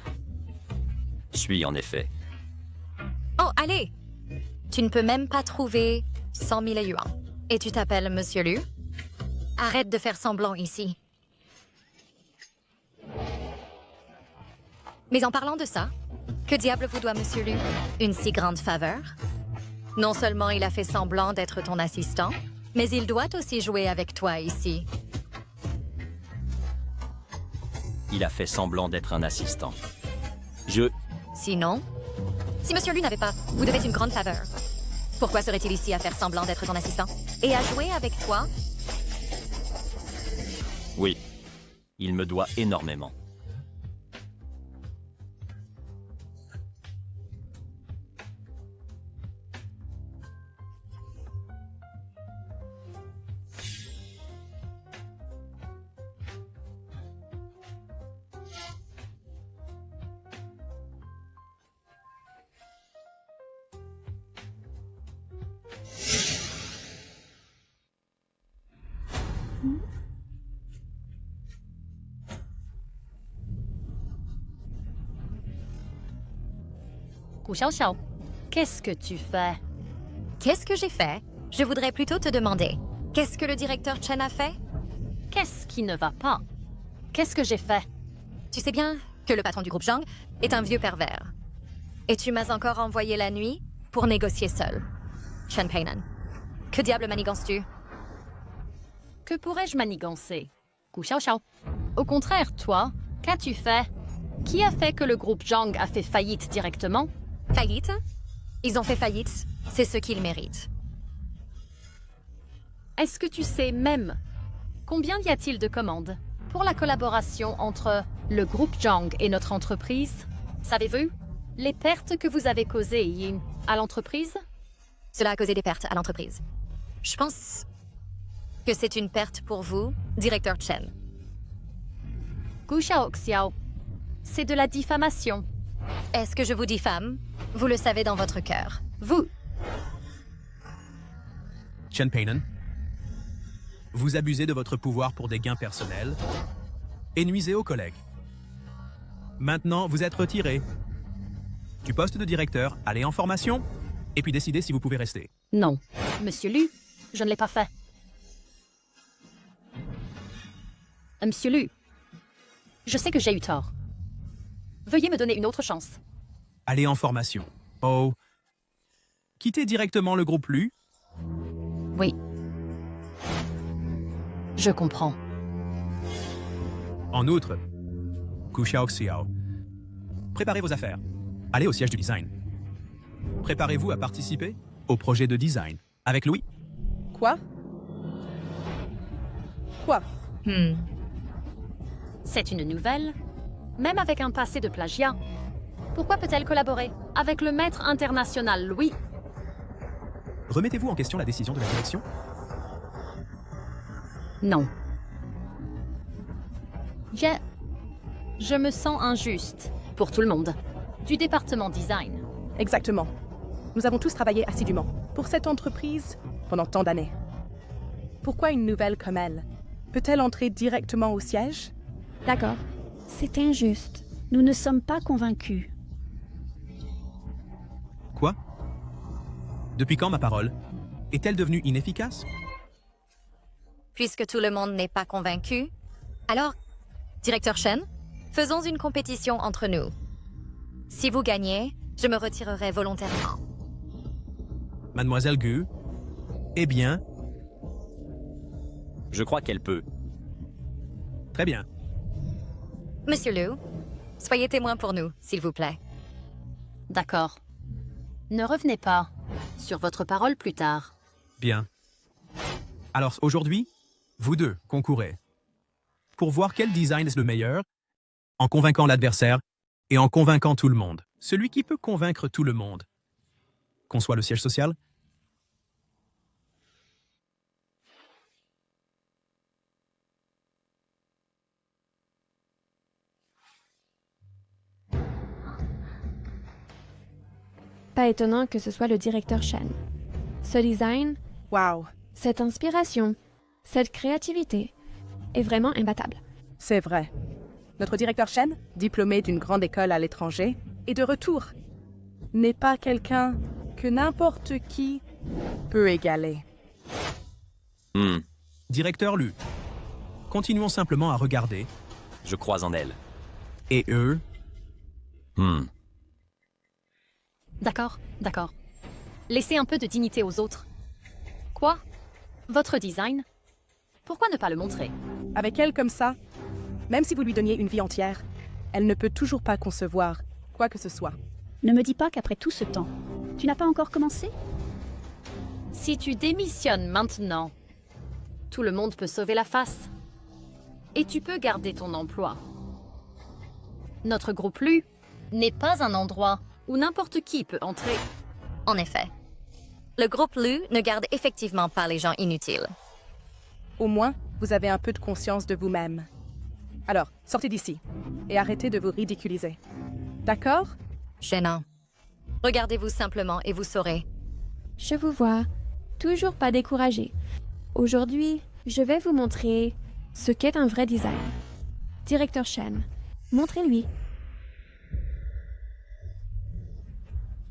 suis en effet. Oh, allez! Tu ne peux même pas trouver 100 000 yuan. Et tu t'appelles Monsieur Liu? Arrête de faire semblant ici. Mais en parlant de ça, que diable vous doit Monsieur Liu? Une si grande faveur? Non seulement il a fait semblant d'être ton assistant, mais il doit aussi jouer avec toi ici. Il a fait semblant d'être un assistant. Sinon, si Monsieur Liu n'avait pas, vous devez une grande faveur. Pourquoi serait-il ici à faire semblant d'être ton assistant? Et à jouer avec toi? Oui. Il me doit énormément. Gu Xiaoxiao, qu'est-ce que tu fais? Qu'est-ce que j'ai fait? Je voudrais plutôt te demander, qu'est-ce que le directeur Chen a fait? Qu'est-ce qui ne va pas? Qu'est-ce que j'ai fait? Tu sais bien que le patron du groupe Zhang est un vieux pervers. Et tu m'as encore envoyé la nuit pour négocier seul. Chen Peinan, que diable manigances-tu? Que pourrais-je manigancer? Gu Xiaoxiao. Au contraire, toi, qu'as-tu fait? Qui a fait que le groupe Zhang a fait faillite directement? Faillite? Ils ont fait faillite, c'est ce qu'ils méritent. Est-ce que tu sais même combien y a-t-il de commandes pour la collaboration entre le groupe Zhang et notre entreprise? Savez-vous les pertes que vous avez causées à l'entreprise? Cela a causé des pertes à l'entreprise. Je pense que c'est une perte pour vous, directeur Chen. Gu Xiaoxiao, c'est de la diffamation. Est-ce que je vous diffame? Vous le savez dans votre cœur. Vous! Chen Peinan, vous abusez de votre pouvoir pour des gains personnels et nuisez aux collègues. Maintenant, vous êtes retiré du poste de directeur, allez en formation et puis décidez si vous pouvez rester. Non. Monsieur Liu, je ne l'ai pas fait. Monsieur Liu, je sais que j'ai eu tort. Veuillez me donner une autre chance. Allez en formation. Oh. Quittez directement le groupe Lu. Oui. Je comprends. En outre, Gu Xiaoxiao, préparez vos affaires. Allez au siège du design. Préparez-vous à participer au projet de design avec Louis. Quoi? Quoi? C'est une nouvelle, même avec un passé de plagiat. Pourquoi peut-elle collaborer avec le maître international Louis? Remettez-vous en question la décision de la direction? Non. Je me sens injuste pour tout le monde. Du département design. Exactement. Nous avons tous travaillé assidûment pour cette entreprise pendant tant d'années. Pourquoi une nouvelle comme elle? Peut-elle entrer directement au siège? D'accord. C'est injuste. Nous ne sommes pas convaincus. Quoi? Depuis quand ma parole est-elle devenue inefficace? Puisque tout le monde n'est pas convaincu, alors, directeur Shen, faisons une compétition entre nous. Si vous gagnez, je me retirerai volontairement. Mademoiselle Gu, eh bien, Je crois qu'elle peut. très bien. Monsieur Liu, soyez témoin pour nous, s'il vous plaît. D'accord. Ne revenez pas sur votre parole plus tard. Bien. Alors aujourd'hui, vous deux concourez pour voir quel design est le meilleur, en convainquant l'adversaire et en convainquant tout le monde. Celui qui peut convaincre tout le monde. Qu'on soit le siège social? Pas étonnant que ce soit le directeur Shen. Ce design, Wow, cette inspiration, cette créativité est vraiment imbattable. c'est vrai. Notre directeur Shen, diplômé d'une grande école à l'étranger, est de retour. N'est pas quelqu'un que n'importe qui peut égaler. Directeur Lu, continuons simplement à regarder. Je crois en elle. Et eux, D'accord, d'accord. Laissez un peu de dignité aux autres. Quoi? Votre design? Pourquoi ne pas le montrer? Avec elle comme ça, même si vous lui donniez une vie entière, elle ne peut toujours pas concevoir quoi que ce soit. Ne me dis pas qu'après tout ce temps, tu n'as pas encore commencé? Si tu démissionnes maintenant, tout le monde peut sauver la face. Et tu peux garder ton emploi. Notre groupe Lu n'est pas un endroit où n'importe qui peut entrer. En effet, le groupe Lu ne garde effectivement pas les gens inutiles. Au moins, vous avez un peu de conscience de vous-même. Alors, sortez d'ici et arrêtez de vous ridiculiser. D'accord? Gênant. Regardez-vous simplement et vous saurez. Je vous vois, toujours pas découragé. Aujourd'hui, je vais vous montrer ce qu'est un vrai design. Directeur Shen, montrez-lui.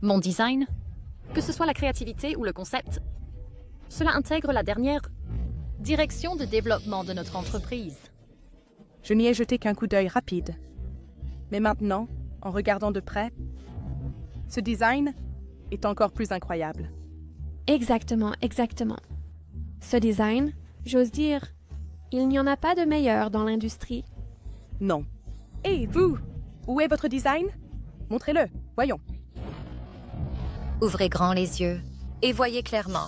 Mon design, que ce soit la créativité ou le concept, cela intègre la dernière direction de développement de notre entreprise. Je n'y ai jeté qu'un coup d'œil rapide. Mais maintenant, en regardant de près, ce design est encore plus incroyable. Exactement, exactement. Ce design, j'ose dire, il n'y en a pas de meilleur dans l'industrie. Non. Et vous, où est votre design? Montrez-le, voyons. Ouvrez grand les yeux et voyez clairement.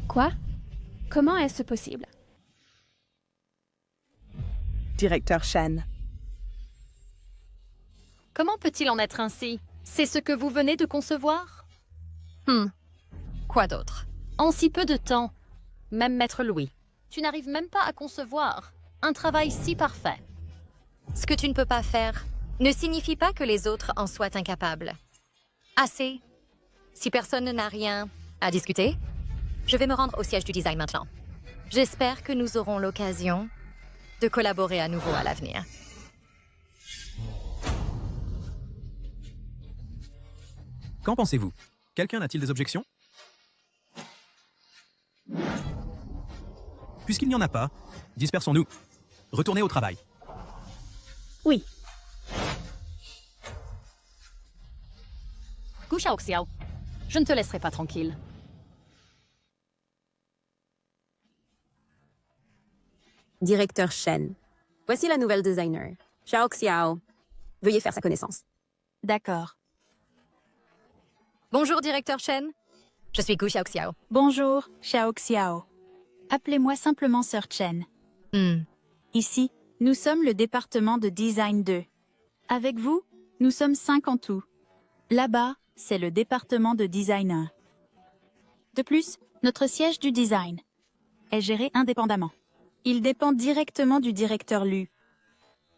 Quoi? Comment est-ce possible? Directeur Shen. Comment peut-il en être ainsi? C'est ce que vous venez de concevoir? Quoi d'autre? En si peu de temps, même Maître Louis, tu n'arrives même pas à concevoir un travail si parfait. Ce que tu ne peux pas faire ne signifie pas que les autres en soient incapables. Assez. Si personne n'a rien à discuter, je vais me rendre au siège du design maintenant. J'espère que nous aurons l'occasion de collaborer à nouveau à l'avenir. qu'en pensez-vous? Quelqu'un a-t-il des objections? Puisqu'il n'y en a pas, dispersons-nous. Retournez au travail. Oui. Gu Xiaoxiao, je ne te laisserai pas tranquille. Directeur Shen. Voici la nouvelle designer, Xiao Xiao. Veuillez faire sa connaissance. D'accord. Bonjour, directeur Shen. Je suis Gu Xiaoxiao. Bonjour, Xiao Xiao. Appelez-moi simplement Sir Chen. Ici, nous sommes le département de Design 2. Avec vous, nous sommes 5 en tout. Là-bas, c'est le département de Design 1. De plus, notre siège du design est géré indépendamment. Il dépend directement du directeur Lu.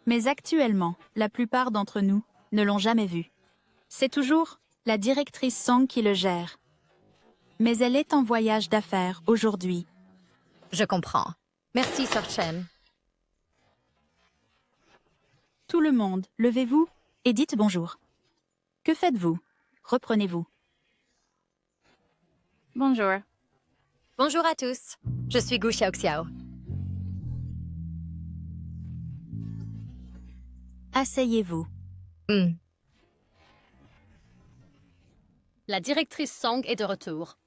Mais actuellement, la plupart d'entre nous ne l'ont jamais vu. C'est toujours la directrice Song qui le gère. Mais elle est en voyage d'affaires aujourd'hui. Je comprends. Merci, Sir Chen. Tout le monde, levez-vous et dites bonjour. Que faites-vous? Reprenez-vous. Bonjour. Bonjour à tous. Je suis Gu Xiaoxiao. Asseyez-vous. La directrice Song est de retour.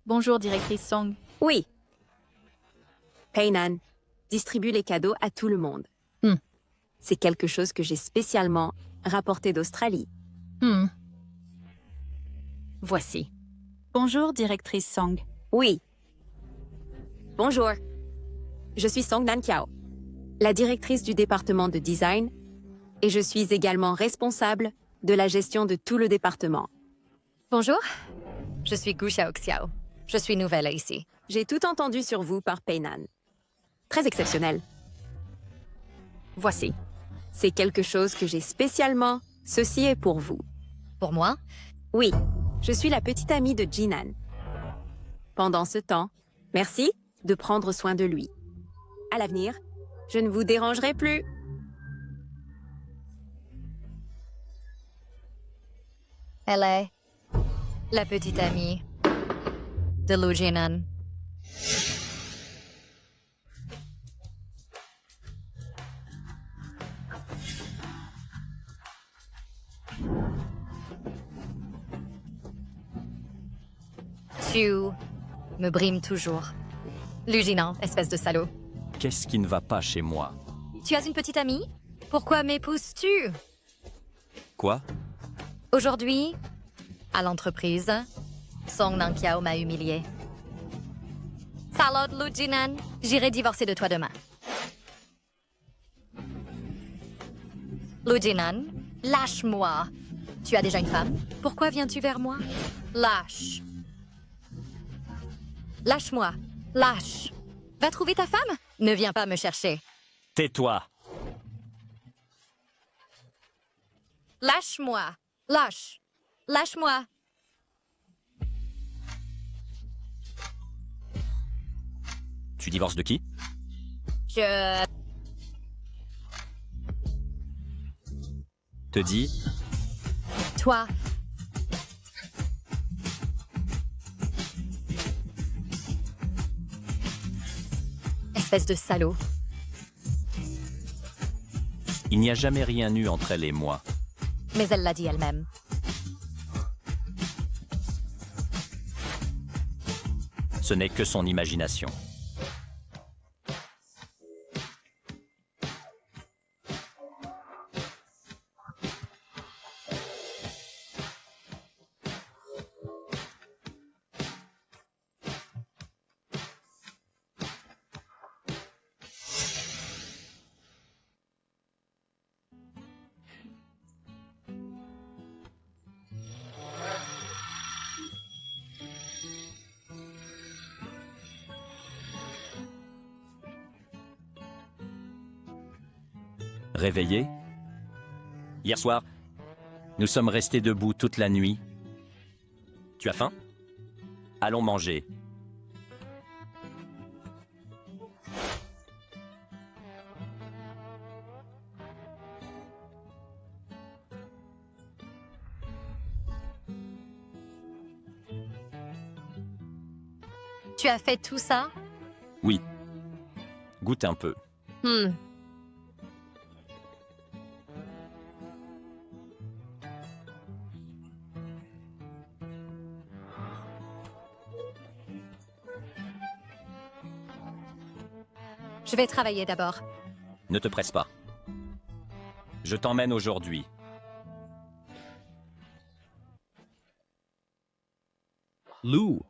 Bonjour, directrice Song. Oui. Peinan distribue les cadeaux à tout le monde. C'est quelque chose que j'ai spécialement rapporté d'Australie. Voici. Bonjour, directrice Song. Oui. Bonjour. Je suis Song Nankiao, la directrice du département de design, et je suis également responsable de la gestion de tout le département. Bonjour. Je suis Gu Xiaoxiao. Je suis nouvelle ici. J'ai tout entendu sur vous par Peinan. Très exceptionnel. Voici. C'est quelque chose que j'ai spécialement. Ceci est pour vous. Pour moi? Oui. Je suis la petite amie de Jinan. Pendant ce temps, merci de prendre soin de lui. À l'avenir, je ne vous dérangerai plus. Elle est la petite amie de Lu Jinan. Tu me brimes toujours. Lu Jinan, espèce de salaud. Qu'est-ce qui ne va pas chez moi? Tu as une petite amie? Pourquoi m'épouses-tu? Quoi? Aujourd'hui, à l'entreprise, Song Nankiao m'a humilié. Salade Lu Jinan, j'irai divorcer de toi demain. Lu Jinan, lâche-moi. Tu as déjà une femme? Pourquoi viens-tu vers moi? Lâche. Lâche-moi. Lâche. Va trouver ta femme? Ne viens pas me chercher. Tais-toi! Lâche-moi. Lâche. Lâche-moi. Tu divorces de qui? Je... Te dis? Toi. Espèce de salaud. Il n'y a jamais rien eu entre elle et moi. Mais elle l'a dit elle-même. Ce n'est que son imagination. Réveillé? Hier soir, nous sommes restés debout toute la nuit. Tu as faim? Allons manger. Tu as fait tout ça? Oui. Goûte un peu. Je vais travailler d'abord. Ne te presse pas. Je t'emmène aujourd'hui. Lou.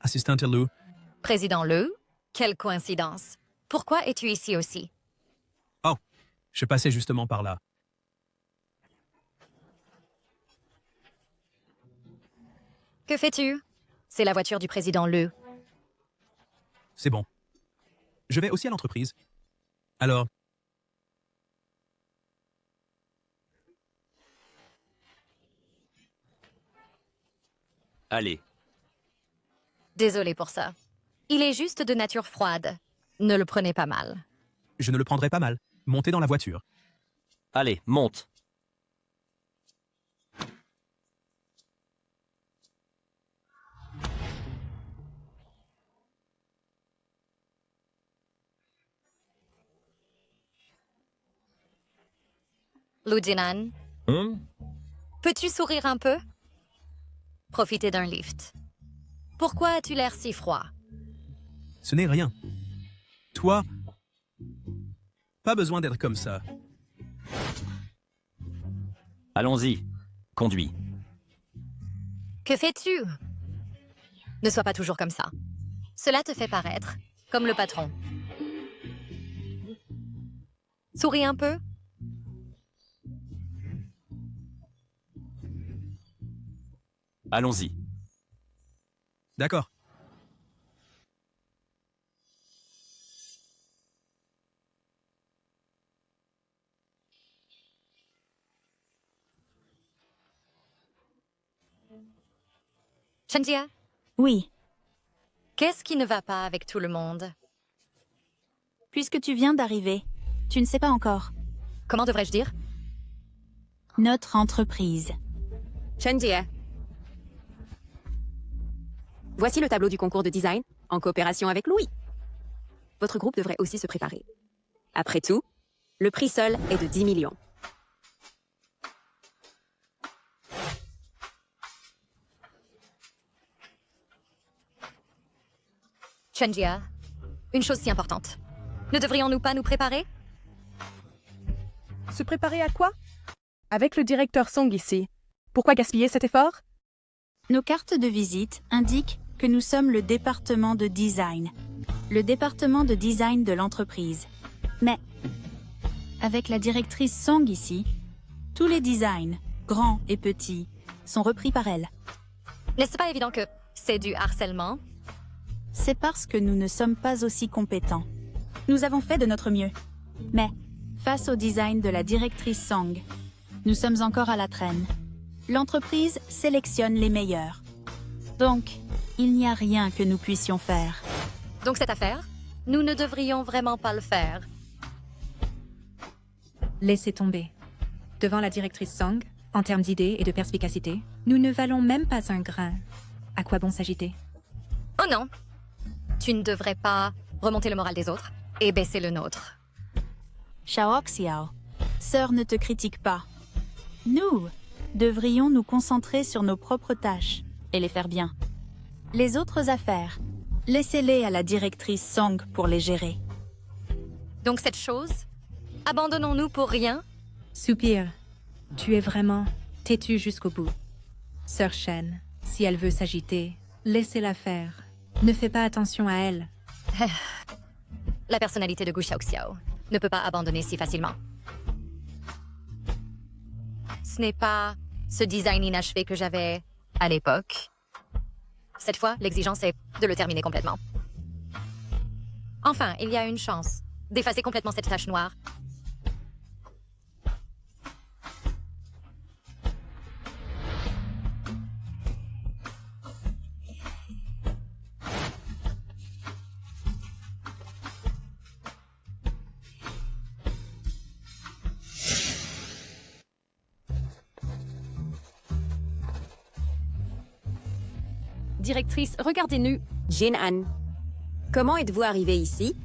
Assistante Lou. Président Leu, quelle coïncidence. Pourquoi es-tu ici aussi? Oh, je passais justement par là. Que fais-tu? C'est la voiture du président Leu. C'est bon. Je vais aussi à l'entreprise. Alors... Allez. Désolé pour ça. Il est juste de nature froide. Ne le prenez pas mal. Je ne le prendrai pas mal. Montez dans la voiture. Allez, monte. Ludinan, peux-tu sourire un peu? Profiter d'un lift. Pourquoi as-tu l'air si froid? Ce n'est rien. Toi, pas besoin d'être comme ça. Allons-y. Conduis. Que fais-tu? Ne sois pas toujours comme ça. Cela te fait paraître comme le patron. Souris un peu. Allons-y. D'accord. Shanjia, Oui, qu'est-ce qui ne va pas avec tout le monde? puisque tu viens d'arriver, tu ne sais pas encore. Comment devrais-je dire? Notre entreprise. Shanjia. Voici le tableau du concours de design, en coopération avec Louis. Votre groupe devrait aussi se préparer. Après tout, le prix seul est de 10 millions. Shanjia, une chose si importante. Ne devrions-nous pas nous préparer? Se préparer à quoi? Avec le directeur Song ici. Pourquoi gaspiller cet effort? Nos cartes de visite indiquent que nous sommes le département de design. Le département de design de l'entreprise. Mais, avec la directrice Song ici, tous les designs, grands et petits, sont repris par elle. N'est-ce pas évident que c'est du harcèlement? C'est parce que nous ne sommes pas aussi compétents. Nous avons fait de notre mieux. Mais, face au design de la directrice Song, nous sommes encore à la traîne. L'entreprise sélectionne les meilleurs. Donc, il n'y a rien que nous puissions faire. Donc cette affaire, nous ne devrions vraiment pas le faire. Laissez tomber. Devant la directrice Song, en termes d'idées et de perspicacité, nous ne valons même pas un grain. À quoi bon s'agiter? Oh non! Tu ne devrais pas remonter le moral des autres et baisser le nôtre. Xiao, sœur ne te critique pas. Nous devrions nous concentrer sur nos propres tâches et les faire bien. Les autres affaires, laissez-les à la directrice Song pour les gérer. Donc cette chose, abandonnons-nous pour rien? Soupir, tu es vraiment têtue jusqu'au bout. Sœur Shen, si elle veut s'agiter, laissez-la faire. Ne fais pas attention à elle. La personnalité de Gu Xiaoxiao ne peut pas abandonner si facilement. Ce n'est pas ce design inachevé que j'avais à l'époque. Cette fois, l'exigence est de le terminer complètement. Enfin, il y a une chance d'effacer complètement cette tache noire. Directrice, regardez-nous. Jin-an, comment êtes-vous arrivé ici?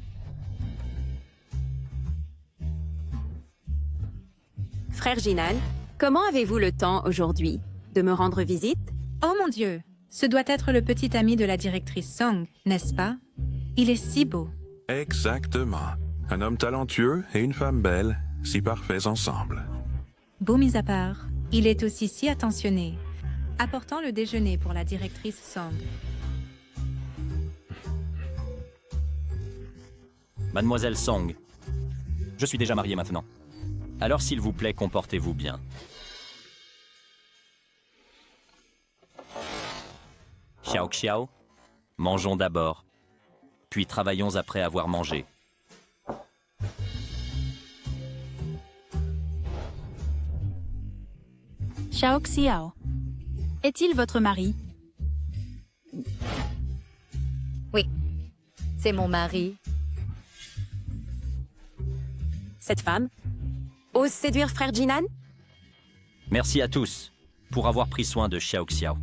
Frère Jinan, comment avez-vous le temps aujourd'hui de me rendre visite? Oh mon Dieu, ce doit être le petit ami de la directrice Song, n'est-ce pas? Il est si beau. Exactement. Un homme talentueux et une femme belle, si parfaits ensemble. Beau mis à part, il est aussi si attentionné, apportant le déjeuner pour la directrice Song. Mademoiselle Song, je suis déjà marié maintenant. Alors s'il vous plaît, comportez-vous bien. Xiao, mangeons d'abord, puis travaillons après avoir mangé. Xiao, est-il votre mari? Oui, c'est mon mari. Cette femme ose séduire frère Jinan? Merci à tous pour avoir pris soin de Xiao Xiao.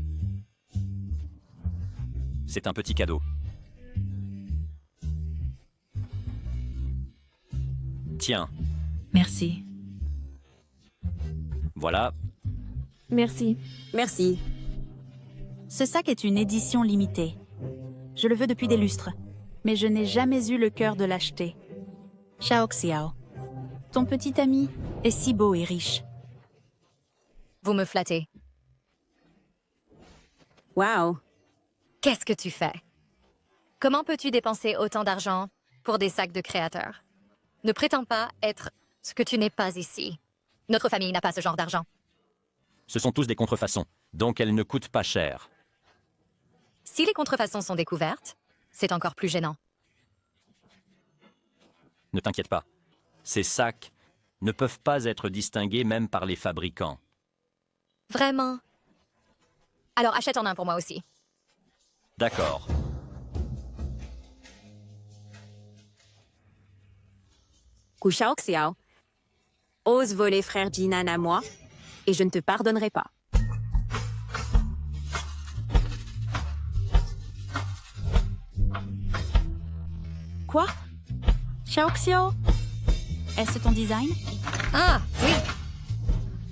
C'est un petit cadeau. Tiens, Merci. voilà. Merci. Merci. Ce sac est une édition limitée. Je le veux depuis des lustres, mais je n'ai jamais eu le cœur de l'acheter. Xiao Xiao, ton petit ami est si beau et riche. Vous me flattez. Wow. Qu'est-ce que tu fais? Comment peux-tu dépenser autant d'argent pour des sacs de créateurs? Ne prétends pas être ce que tu n'es pas ici. Notre famille n'a pas ce genre d'argent. Ce sont tous des contrefaçons, donc elles ne coûtent pas cher. Si les contrefaçons sont découvertes, c'est encore plus gênant. Ne t'inquiète pas. Ces sacs ne peuvent pas être distingués même par les fabricants. Vraiment? Alors achète en un pour moi aussi. D'accord. Gu Xiao ose voler frère Jinan à moi, et je ne te pardonnerai pas. Quoi? Xiao Xiao? Est-ce ton design? Ah, oui.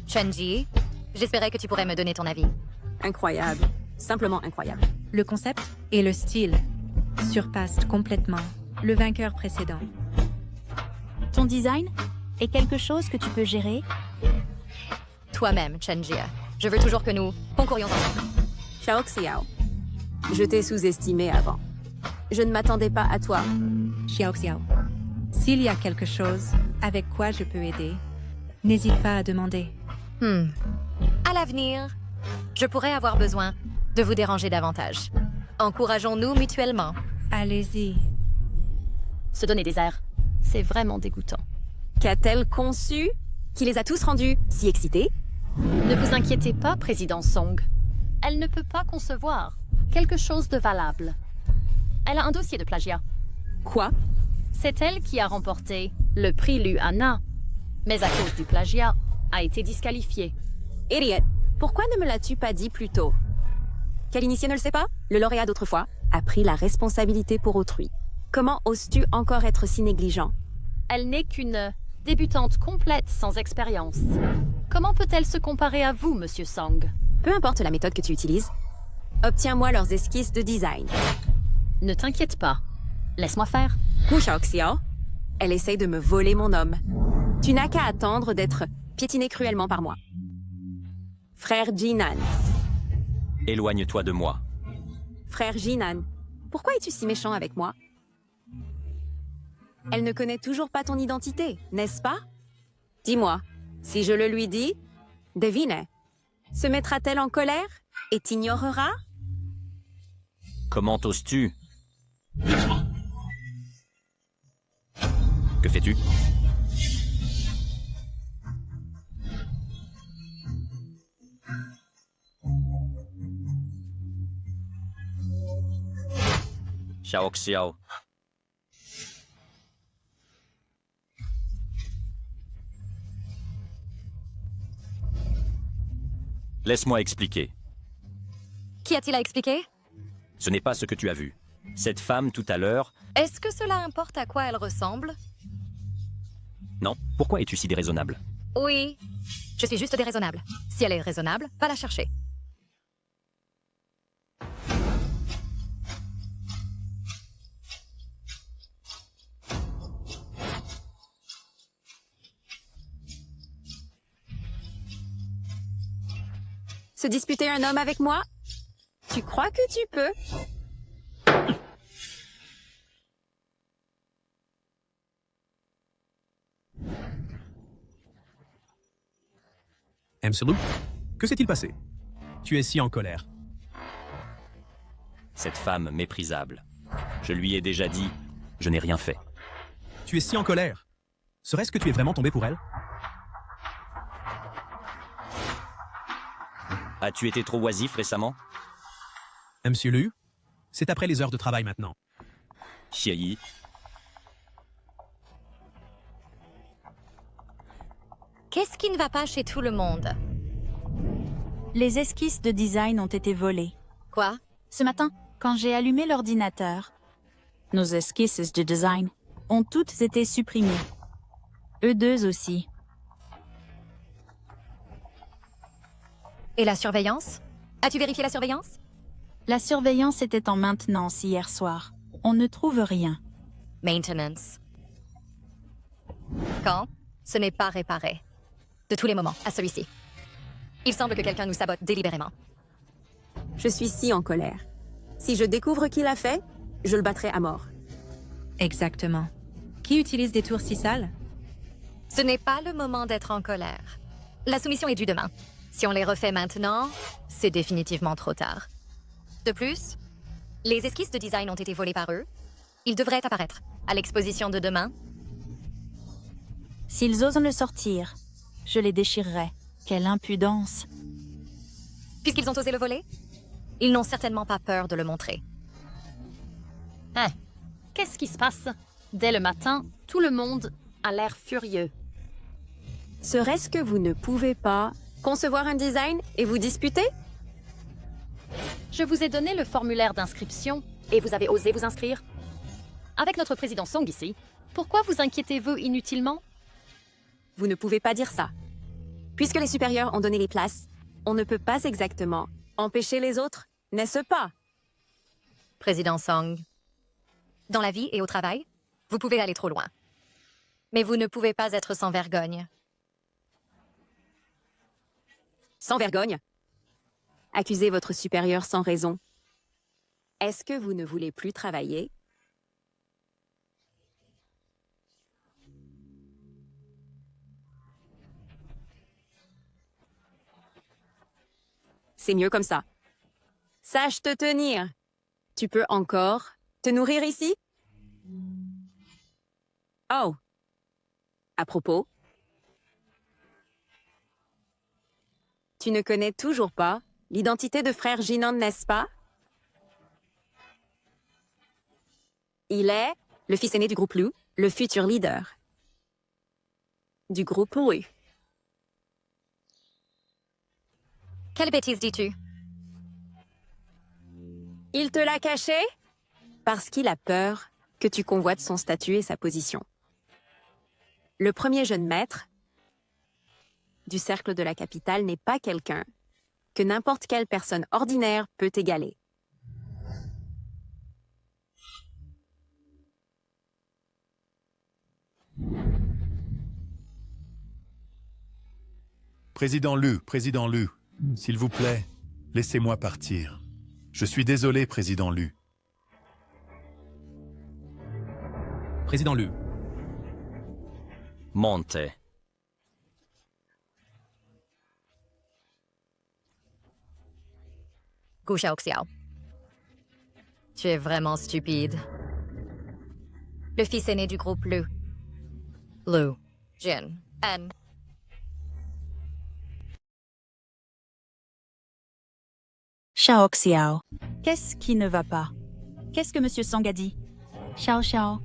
Chenji, j'espérais que tu pourrais me donner ton avis. Incroyable. Simplement incroyable. Le concept et le style surpassent complètement le vainqueur précédent. Ton design est quelque chose que tu peux gérer? Toi-même, Chenji. Je veux toujours que nous concourions ensemble. Xiao Xiao, je t'ai sous-estimé avant. Je ne m'attendais pas à toi. Xiao Xiao, s'il y a quelque chose avec quoi je peux aider, n'hésite pas à demander. À l'avenir, je pourrais avoir besoin de vous déranger davantage. Encourageons-nous mutuellement. Allez-y. Se donner des airs, c'est vraiment dégoûtant. Qu'a-t-elle conçu qui les a tous rendus si excités? Ne vous inquiétez pas, Président Song. Elle ne peut pas concevoir quelque chose de valable. Elle a un dossier de plagiat. Quoi? C'est elle qui a remporté le prix Luana, mais à cause du plagiat, a été disqualifiée. Idiot, pourquoi ne me l'as-tu pas dit plus tôt? Quel initié ne le sait pas? Le lauréat d'autrefois a pris la responsabilité pour autrui. Comment oses-tu encore être si négligent? Elle n'est qu'une débutante complète sans expérience. Comment peut-elle se comparer à vous, Monsieur Song? Peu importe la méthode que tu utilises, obtiens-moi leurs esquisses de design. Ne t'inquiète pas. Laisse-moi faire. Gu Xiao, elle essaye de me voler mon homme. Tu n'as qu'à attendre d'être piétiné cruellement par moi. Frère Jinan. Éloigne-toi de moi. Frère Jinan, pourquoi es-tu si méchant avec moi? Elle ne connaît toujours pas ton identité, n'est-ce pas? Dis-moi, si je le lui dis, devine, se mettra-t-elle en colère et t'ignorera? Comment oses-tu? Que fais-tu? Xiao Xiao. Laisse-moi expliquer. Qu'y a-t-il à expliquer? Ce n'est pas ce que tu as vu. Cette femme, tout à l'heure... Est-ce que cela importe à quoi elle ressemble? Non. Pourquoi es-tu si déraisonnable? Oui, je suis juste déraisonnable. Si elle est raisonnable, va la chercher. Se disputer un homme avec moi? Tu crois que tu peux? Emselou, que s'est-il passé? Tu es si en colère. Cette femme méprisable. Je lui ai déjà dit, je n'ai rien fait. Tu es si en colère. Serait-ce que tu es vraiment tombé pour elle? As-tu été trop oisif récemment? Monsieur Liu, c'est après les heures de travail maintenant. Chérie. Qu'est-ce qui ne va pas chez tout le monde? Les esquisses de design ont été volées. Quoi? Ce matin, quand j'ai allumé l'ordinateur, nos esquisses de design ont toutes été supprimées. Eux deux aussi. Et la surveillance? As-tu vérifié la surveillance? La surveillance était en maintenance hier soir. On ne trouve rien. Maintenance. Quand ce n'est pas réparé. De tous les moments, à celui-ci. Il semble que quelqu'un nous sabote délibérément. Je suis si en colère. Si je découvre qui l'a fait, je le battrai à mort. Exactement. Qui utilise des tours si sales? Ce n'est pas le moment d'être en colère. La soumission est due demain. Si on les refait maintenant, c'est définitivement trop tard. De plus, les esquisses de design ont été volées par eux. Ils devraient apparaître à l'exposition de demain. S'ils osent le sortir, je les déchirerai. Quelle impudence! Puisqu'ils ont osé le voler, ils n'ont certainement pas peur de le montrer. Hein? Qu'est-ce qui se passe? Dès le matin, tout le monde a l'air furieux. Serait-ce que vous ne pouvez pas concevoir un design et vous disputer? Je vous ai donné le formulaire d'inscription et vous avez osé vous inscrire? Avec notre président Song ici, pourquoi vous inquiétez-vous inutilement? Vous ne pouvez pas dire ça. Puisque les supérieurs ont donné les places, on ne peut pas exactement empêcher les autres, n'est-ce pas? Président Song, dans la vie et au travail, vous pouvez aller trop loin. Mais vous ne pouvez pas être sans vergogne. Sans vergogne? Accusez votre supérieur sans raison. Est-ce que vous ne voulez plus travailler? C'est mieux comme ça. Sache te tenir. Tu peux encore te nourrir ici? Oh. À propos, tu ne connais toujours pas l'identité de frère Jinan, n'est-ce pas? Il est le fils aîné du groupe Lu, le futur leader du groupe Lu. Quelle bêtise dis-tu? Il te l'a caché? Parce qu'il a peur que tu convoites son statut et sa position. Le premier jeune maître du cercle de la capitale n'est pas quelqu'un que n'importe quelle personne ordinaire peut égaler. Président Lu, s'il vous plaît, laissez-moi partir. Je suis désolé, Président Lu. Président Lu. Montez. Gu Xiaoxiao. Tu es vraiment stupide. Le fils aîné du groupe Lu. Lu, Jin, N. Xiao Xiao, qu'est-ce qui ne va pas? Qu'est-ce que Monsieur Song a dit? Xiao Xiao,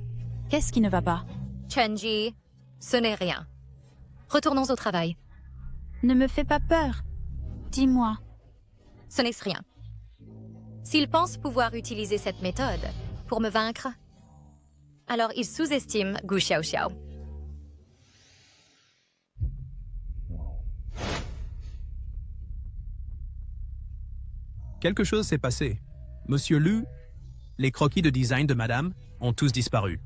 qu'est-ce qui ne va pas? Chenji, ce n'est rien. Retournons au travail. Ne me fais pas peur. Dis-moi. Ce n'est rien. S'ils pensent pouvoir utiliser cette méthode pour me vaincre, alors ils sous-estiment Gu Xiaoxiao. Quelque chose s'est passé. Monsieur Lu, les croquis de design de Madame ont tous disparu.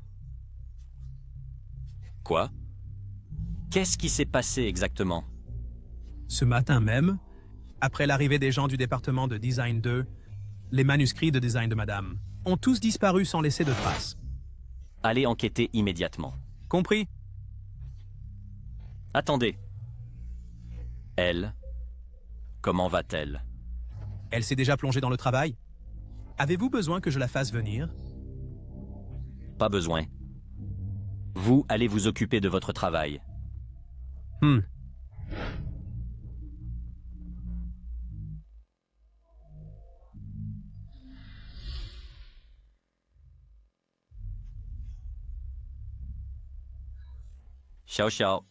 Quoi? Qu'est-ce qui s'est passé exactement? Ce matin même, après l'arrivée des gens du département de Design 2, les manuscrits de design de Madame ont tous disparu sans laisser de traces. Allez enquêter immédiatement. Compris? Attendez. Elle, comment va-t-elle? Elle s'est déjà plongée dans le travail? Avez-vous besoin que je la fasse venir? Pas besoin. Vous allez vous occuper de votre travail. Xiao Xiao.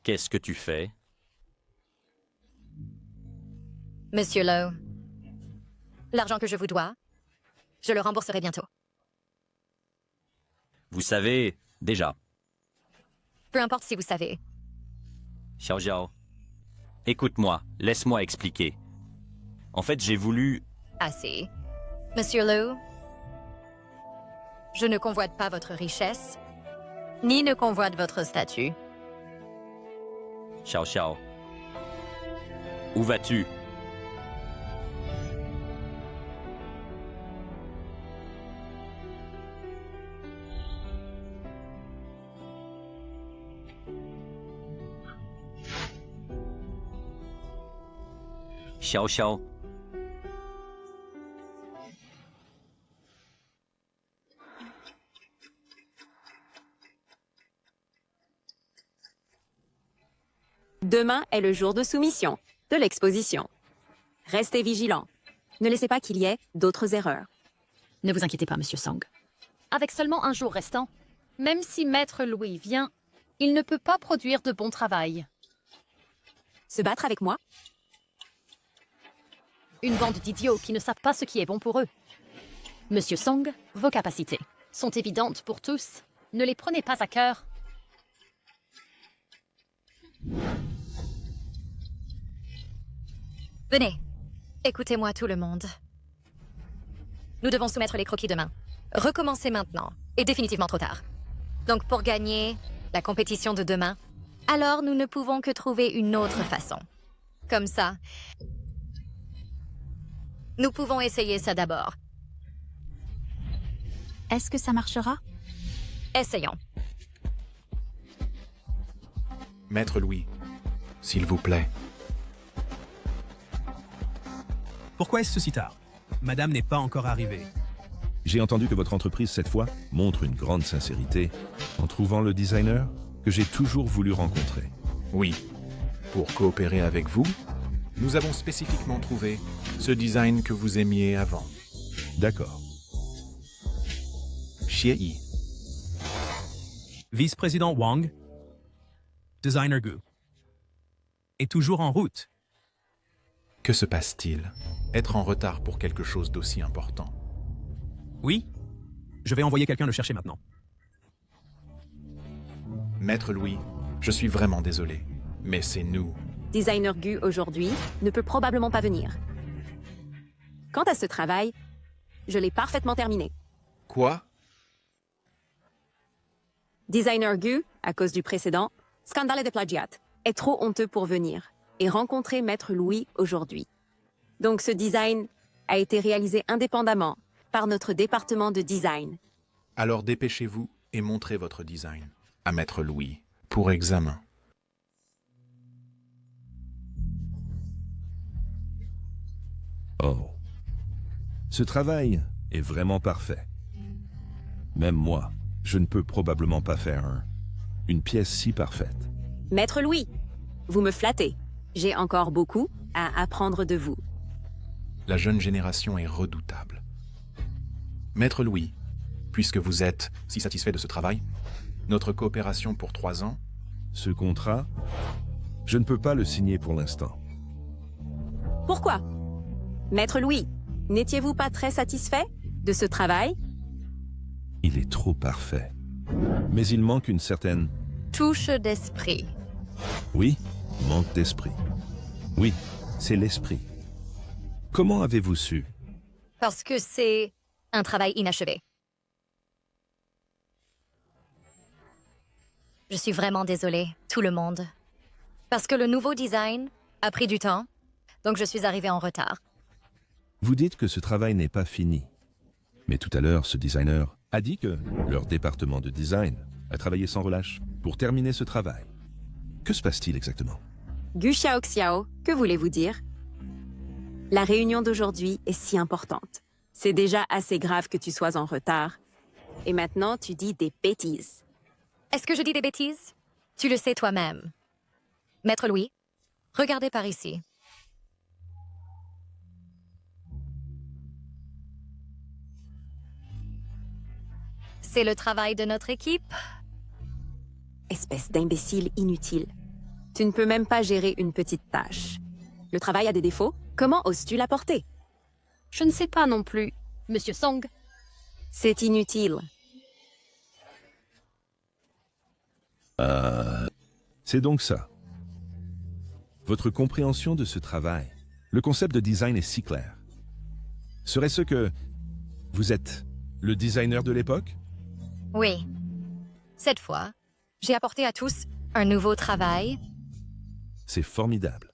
Qu'est-ce que tu fais? Monsieur Lowe, l'argent que je vous dois, je le rembourserai bientôt. Vous savez, déjà. Peu importe si vous savez. Xiao Xiao, écoute-moi, laisse-moi expliquer. En fait, j'ai voulu... Assez. Monsieur Lowe, je ne convoite pas votre richesse, ni ne convoite votre statut. Xiao Xiao. Où vas-tu? Xiao Xiao. Demain est le jour de soumission, de l'exposition. Restez vigilants. Ne laissez pas qu'il y ait d'autres erreurs. Ne vous inquiétez pas, Monsieur Song. Avec seulement un jour restant, même si Maître Louis vient, il ne peut pas produire de bon travail. Se battre avec moi? Une bande d'idiots qui ne savent pas ce qui est bon pour eux. Monsieur Song, vos capacités sont évidentes pour tous. Ne les prenez pas à cœur. Venez, écoutez-moi tout le monde. Nous devons soumettre les croquis demain. Recommencer maintenant est définitivement trop tard. Donc pour gagner la compétition de demain, alors nous ne pouvons que trouver une autre façon. Comme ça, nous pouvons essayer ça d'abord. Est-ce que ça marchera? Essayons. Maître Louis, s'il vous plaît. Pourquoi est-ce si tard? Madame n'est pas encore arrivée. J'ai entendu que votre entreprise, cette fois, montre une grande sincérité en trouvant le designer que j'ai toujours voulu rencontrer. Oui. Pour coopérer avec vous, nous avons spécifiquement trouvé ce design que vous aimiez avant. D'accord. Xie. Vice-président Wang, designer Gu, est toujours en route. Que se passe-t-il? Être en retard pour quelque chose d'aussi important. Oui, je vais envoyer quelqu'un le chercher maintenant. Maître Louis, je suis vraiment désolé, mais c'est nous. Designer Gu aujourd'hui ne peut probablement pas venir. Quant à ce travail, je l'ai parfaitement terminé. Quoi? Designer Gu, à cause du précédent, scandale de plagiat, est trop honteux pour venir et rencontrer Maître Louis aujourd'hui. Donc ce design a été réalisé indépendamment par notre département de design. Alors dépêchez-vous et montrez votre design à Maître Louis pour examen. Oh. Ce travail est vraiment parfait. Même moi, je ne peux probablement pas faire une pièce si parfaite. Maître Louis, vous me flattez. J'ai encore beaucoup à apprendre de vous. La jeune génération est redoutable. Maître Louis, puisque vous êtes si satisfait de ce travail, notre coopération pour 3 ans... Ce contrat, je ne peux pas le signer pour l'instant. Pourquoi? Maître Louis, n'étiez-vous pas très satisfait de ce travail? Il est trop parfait. Mais il manque une certaine... Touche d'esprit. Oui, manque d'esprit. Oui, c'est l'esprit. Comment avez-vous su? Parce que c'est un travail inachevé. Je suis vraiment désolée, tout le monde. Parce que le nouveau design a pris du temps, donc je suis arrivée en retard. Vous dites que ce travail n'est pas fini. Mais tout à l'heure, ce designer a dit que leur département de design a travaillé sans relâche pour terminer ce travail. Que se passe-t-il exactement? Gu Xiaoxiao, que voulez-vous dire? La réunion d'aujourd'hui est si importante. C'est déjà assez grave que tu sois en retard. Et maintenant, tu dis des bêtises. Est-ce que je dis des bêtises? Tu le sais toi-même. Maître Louis, regardez par ici. C'est le travail de notre équipe. Espèce d'imbécile inutile. Tu ne peux même pas gérer une petite tâche. Le travail a des défauts. Comment oses-tu l'apporter? Je ne sais pas non plus, Monsieur Song. C'est inutile. C'est donc ça. Votre compréhension de ce travail, le concept de design est si clair. Serait-ce que vous êtes le designer de l'époque? Oui. Cette fois, j'ai apporté à tous un nouveau travail. C'est formidable.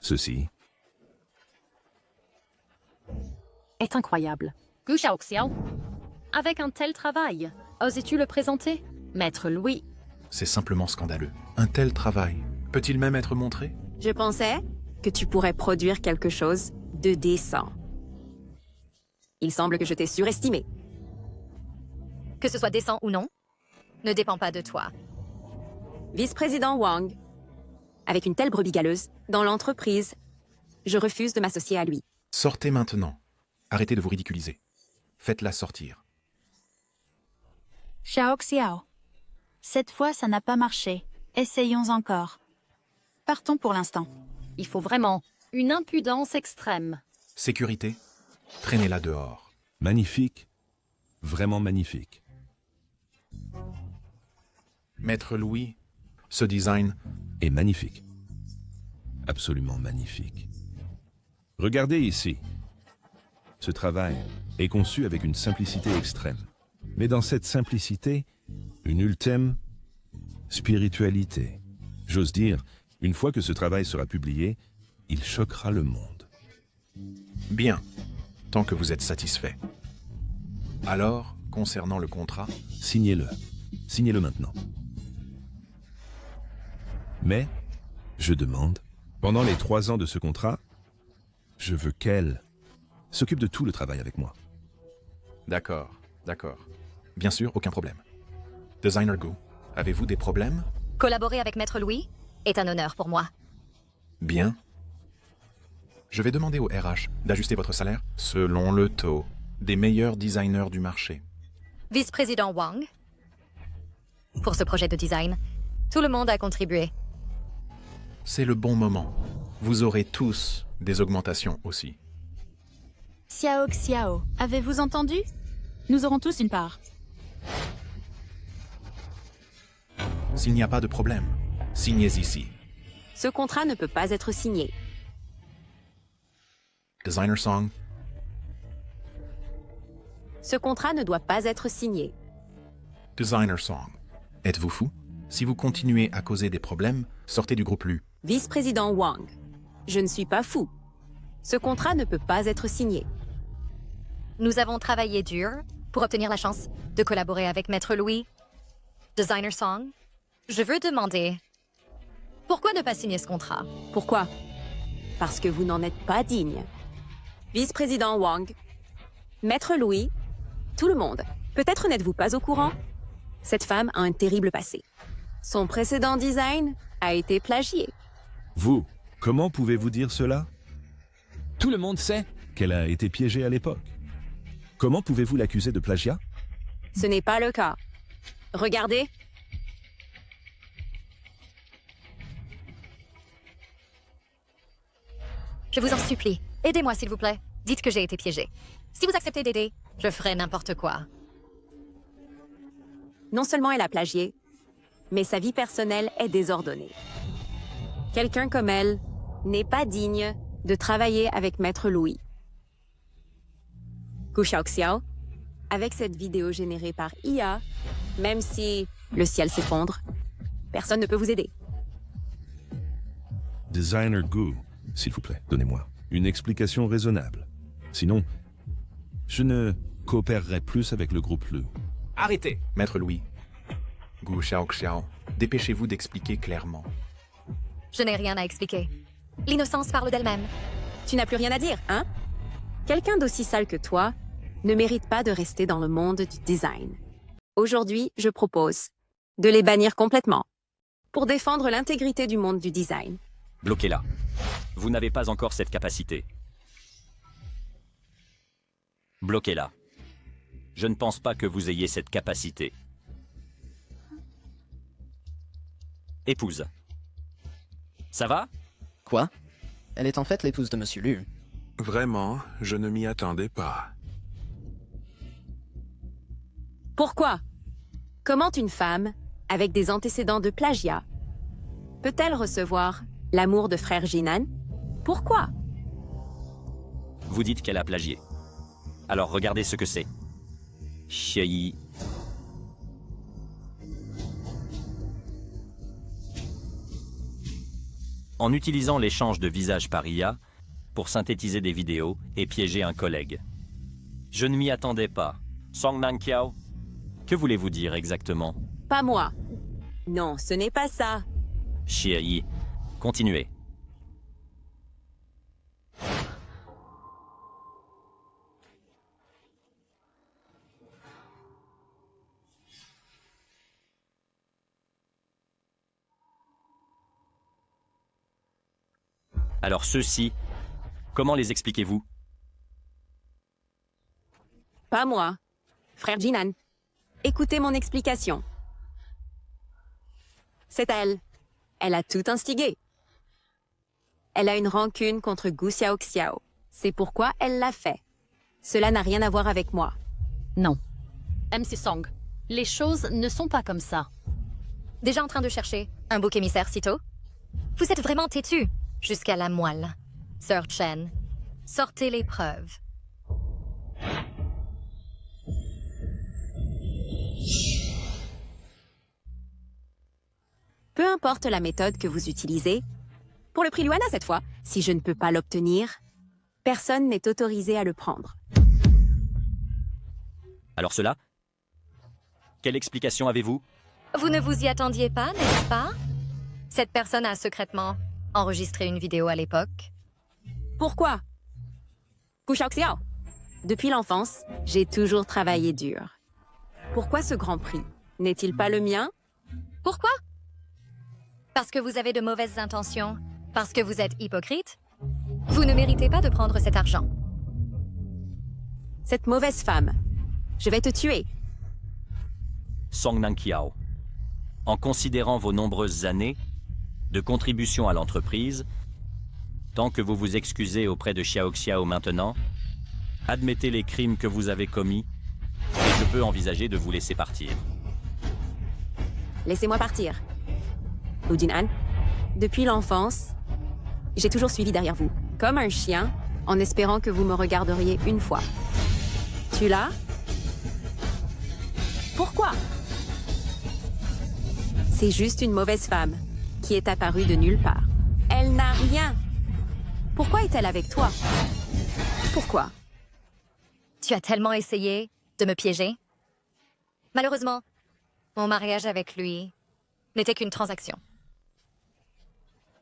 Ceci Est incroyable. Gu Xiaoxiao. Avec un tel travail, osais-tu le présenter, Maître Louis? C'est simplement scandaleux. Un tel travail peut-il même être montré? Je pensais que tu pourrais produire quelque chose de décent. Il semble que je t'ai surestimé. Que ce soit décent ou non, ne dépend pas de toi. Vice-président Wang, avec une telle brebis galeuse dans l'entreprise, je refuse de m'associer à lui. Sortez maintenant. Arrêtez de vous ridiculiser. Faites-la sortir. Xiao. Cette fois, ça n'a pas marché. Essayons encore. Partons pour l'instant. Il faut vraiment une impudence extrême. Sécurité, traînez-la dehors. magnifique, vraiment magnifique. Maître Louis, ce design est magnifique. Absolument magnifique. Regardez ici. Ce travail est conçu avec une simplicité extrême. Mais dans cette simplicité, une ultime spiritualité. J'ose dire, une fois que ce travail sera publié, il choquera le monde. Bien, tant que vous êtes satisfait. Alors, concernant le contrat... Signez-le. Signez-le maintenant. Mais, je demande, pendant les 3 ans de ce contrat, je veux qu'elle s'occupe de tout le travail avec moi. D'accord, d'accord. Bien sûr, aucun problème. Designer Gu, avez-vous des problèmes? Collaborer avec Maître Louis est un honneur pour moi. Bien. Je vais demander au RH d'ajuster votre salaire selon le taux des meilleurs designers du marché. Vice-président Wang, pour ce projet de design, tout le monde a contribué. C'est le bon moment. Vous aurez tous des augmentations aussi. Xiao, avez-vous entendu? Nous aurons tous une part. S'il n'y a pas de problème, signez ici. Ce contrat ne peut pas être signé. Designer Song. Ce contrat ne doit pas être signé. Designer Song. Êtes-vous fou? Si vous continuez à causer des problèmes, sortez du groupe Lu. Vice-président Wang, je ne suis pas fou. Ce contrat ne peut pas être signé. Nous avons travaillé dur pour obtenir la chance de collaborer avec Maître Louis. Designer Song, je veux demander, pourquoi ne pas signer ce contrat? Pourquoi? Parce que vous n'en êtes pas digne. Vice-président Wang, Maître Louis, tout le monde, peut-être n'êtes-vous pas au courant? Cette femme a un terrible passé. Son précédent design a été plagié. Vous, comment pouvez-vous dire cela? Tout le monde sait qu'elle a été piégée à l'époque. Comment pouvez-vous l'accuser de plagiat? Ce n'est pas le cas. Regardez. Je vous en supplie, aidez-moi s'il vous plaît. Dites que j'ai été piégée. Si vous acceptez d'aider, je ferai n'importe quoi. Non seulement elle a plagié, mais sa vie personnelle est désordonnée. Quelqu'un comme elle n'est pas digne de travailler avec Maître Louis. Gu Xiaoxiao, avec cette vidéo générée par IA, même si le ciel s'effondre, personne ne peut vous aider. Designer Gu, s'il vous plaît, donnez-moi une explication raisonnable. Sinon, je ne coopérerai plus avec le groupe Lu. Arrêtez! Maître Louis. Gu Xiaoxiao, dépêchez-vous d'expliquer clairement. Je n'ai rien à expliquer. L'innocence parle d'elle-même. Tu n'as plus rien à dire, hein? Quelqu'un d'aussi sale que toi ne mérite pas de rester dans le monde du design. Aujourd'hui, je propose de les bannir complètement. pour défendre l'intégrité du monde du design. Bloquez-la. Vous n'avez pas encore cette capacité. Bloquez-la. Je ne pense pas que vous ayez cette capacité. Épouse. Ça va? Quoi? Elle est en fait l'épouse de Monsieur Liu. Vraiment, je ne m'y attendais pas. Pourquoi? Comment une femme, avec des antécédents de plagiat, peut-elle recevoir l'amour de frère Jinan? Pourquoi? Vous dites qu'elle a plagié. Alors regardez ce que c'est. Chiayi. En utilisant l'échange de visages par IA pour synthétiser des vidéos et piéger un collègue. Je ne m'y attendais pas. Song Nankiao, que voulez-vous dire exactement? Pas moi. Non, ce n'est pas ça. Chiayi, continuez. Alors ceux-ci, comment les expliquez-vous? Pas moi. Frère Jinan. Écoutez mon explication. C'est elle. Elle a tout instigé. Elle a une rancune contre Gu Xiaoxiao. C'est pourquoi elle l'a fait. Cela n'a rien à voir avec moi. Non. MC Song, les choses ne sont pas comme ça. Déjà en train de chercher un bouc émissaire si tôt? Vous êtes vraiment têtu, jusqu'à la moelle. Sir Chen, sortez les preuves. Peu importe la méthode que vous utilisez, pour le prix Luana cette fois, si je ne peux pas l'obtenir, personne n'est autorisé à le prendre. Alors cela? Quelle explication avez-vous? Vous ne vous y attendiez pas, n'est-ce pas? Cette personne a secrètement enregistré une vidéo à l'époque. Pourquoi? Gu Xiaoxiao. Depuis l'enfance, j'ai toujours travaillé dur. Pourquoi ce grand prix? N'est-il pas le mien? Pourquoi? Parce que vous avez de mauvaises intentions? Parce que vous êtes hypocrite? Vous ne méritez pas de prendre cet argent. Cette mauvaise femme, je vais te tuer. Song Nankiao, en considérant vos nombreuses années de contribution à l'entreprise, tant que vous vous excusez auprès de Xiaoxiao maintenant, admettez les crimes que vous avez commis et je peux envisager de vous laisser partir. Laissez-moi partir. Lu Jinan, depuis l'enfance, j'ai toujours suivi derrière vous, comme un chien, en espérant que vous me regarderiez une fois. Tu l'as? Pourquoi? C'est juste une mauvaise femme qui est apparue de nulle part. Elle n'a rien. Pourquoi est-elle avec toi? Pourquoi? Tu as tellement essayé de me piéger. Malheureusement, mon mariage avec lui n'était qu'une transaction.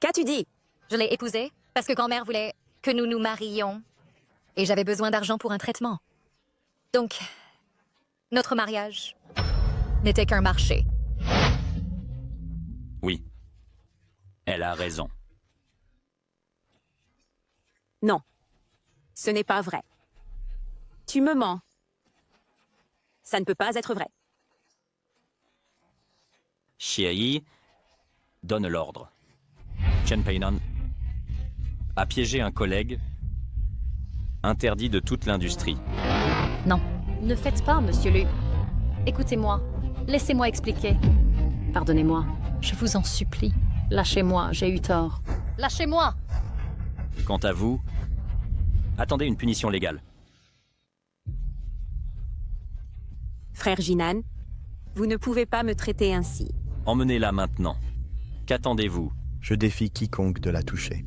Qu'as-tu dit? Je l'ai épousé parce que grand-mère voulait que nous nous marions et j'avais besoin d'argent pour un traitement. Donc, notre mariage n'était qu'un marché. Oui, elle a raison. Non, ce n'est pas vrai. Tu me mens. Ça ne peut pas être vrai. Chiayi donne l'ordre. Chen Peinan a piégé un collègue interdit de toute l'industrie. Non, ne faites pas, monsieur Liu. Écoutez-moi, laissez-moi expliquer. Pardonnez-moi, je vous en supplie. Lâchez-moi, j'ai eu tort. Lâchez-moi! Quant à vous, attendez une punition légale. Frère Jinan, vous ne pouvez pas me traiter ainsi. Emmenez-la maintenant. Qu'attendez-vous? Je défie quiconque de la toucher.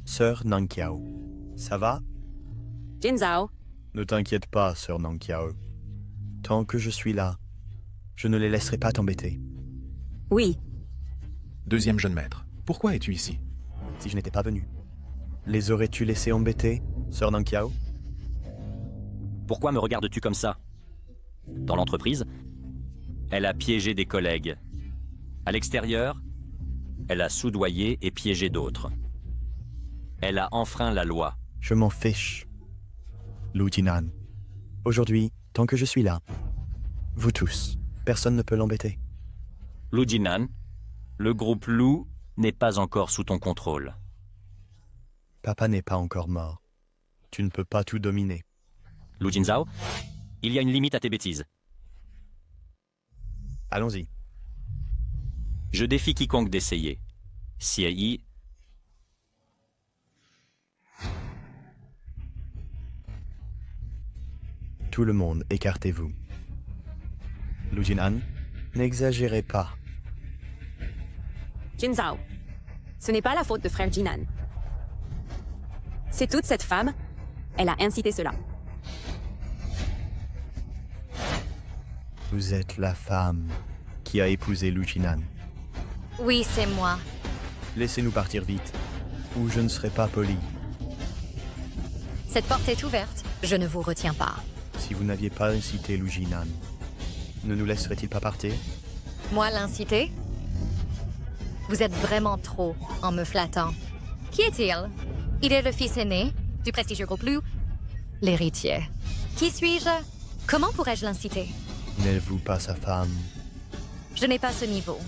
Sœur Nankiao, ça va? Jinzhao. Ne t'inquiète pas, sœur Nankiao. Tant que je suis là, je ne les laisserai pas t'embêter. Oui. Deuxième jeune maître, pourquoi es-tu ici? Si je n'étais pas venu, les aurais-tu laissés embêter, sœur Nankiao? Pourquoi me regardes-tu comme ça? Dans l'entreprise, elle a piégé des collègues. À l'extérieur, elle a soudoyé et piégé d'autres. Elle a enfreint la loi. Je m'en fiche. Lou Jinan. Aujourd'hui, tant que je suis là, vous tous, personne ne peut l'embêter. Lou Jinan, le groupe Lou n'est pas encore sous ton contrôle. Papa n'est pas encore mort. Tu ne peux pas tout dominer. Lou Jinzhao, il y a une limite à tes bêtises. Allons-y. Je défie quiconque d'essayer. CAI. Tout le monde, écartez-vous. Lou Jinan, n'exagérez pas. Jin Zhao, ce n'est pas la faute de frère Jinan. C'est toute cette femme, elle a incité cela. Vous êtes la femme qui a épousé Lou Jinan. Oui, c'est moi. Laissez-nous partir vite, ou je ne serai pas poli. Cette porte est ouverte. Je ne vous retiens pas. Si vous n'aviez pas incité Lou Jinan, ne nous laisserait-il pas partir? Moi l'inciter? Vous êtes vraiment trop en me flattant. Qui est-il? Il est le fils aîné du prestigieux groupe Lou, l'héritier. Qui suis-je? Comment pourrais-je l'inciter? N'êtes-vous pas sa femme? Je n'ai pas ce niveau.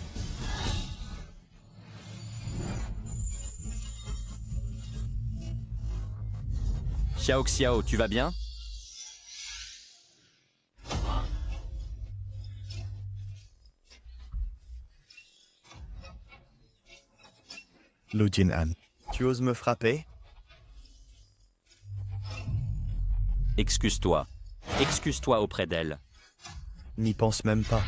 Xiao Xiao, tu vas bien? Lou Jinan, tu oses me frapper? Excuse-toi. Excuse-toi auprès d'elle. N'y pense même pas.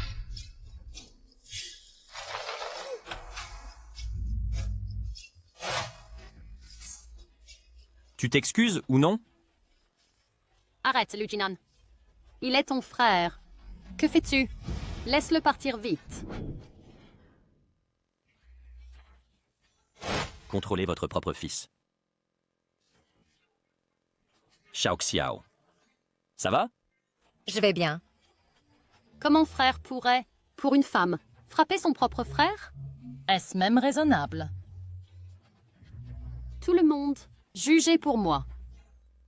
Tu t'excuses ou non? Arrête, Lou Jinan. Il est ton frère. Que fais-tu? Laisse-le partir vite. Contrôlez votre propre fils. Xiao Xiao. Ça va? Je vais bien. Comment frère pourrait, pour une femme, frapper son propre frère? Est-ce même raisonnable? Tout le monde, jugez pour moi.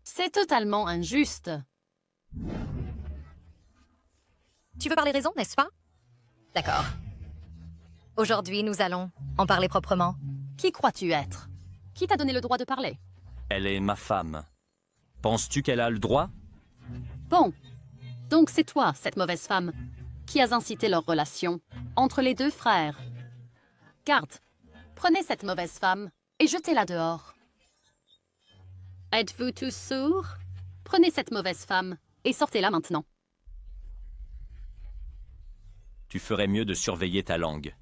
C'est totalement injuste. Tu veux parler raison, n'est-ce pas? D'accord. Aujourd'hui, nous allons en parler proprement. Qui crois-tu être? Qui t'a donné le droit de parler? Elle est ma femme. Penses-tu qu'elle a le droit? Bon. Donc c'est toi, cette mauvaise femme, qui as incité leur relation entre les deux frères. Garde, prenez cette mauvaise femme et jetez-la dehors. Êtes-vous tous sourds? Prenez cette mauvaise femme et sortez-la maintenant. Tu ferais mieux de surveiller ta langue.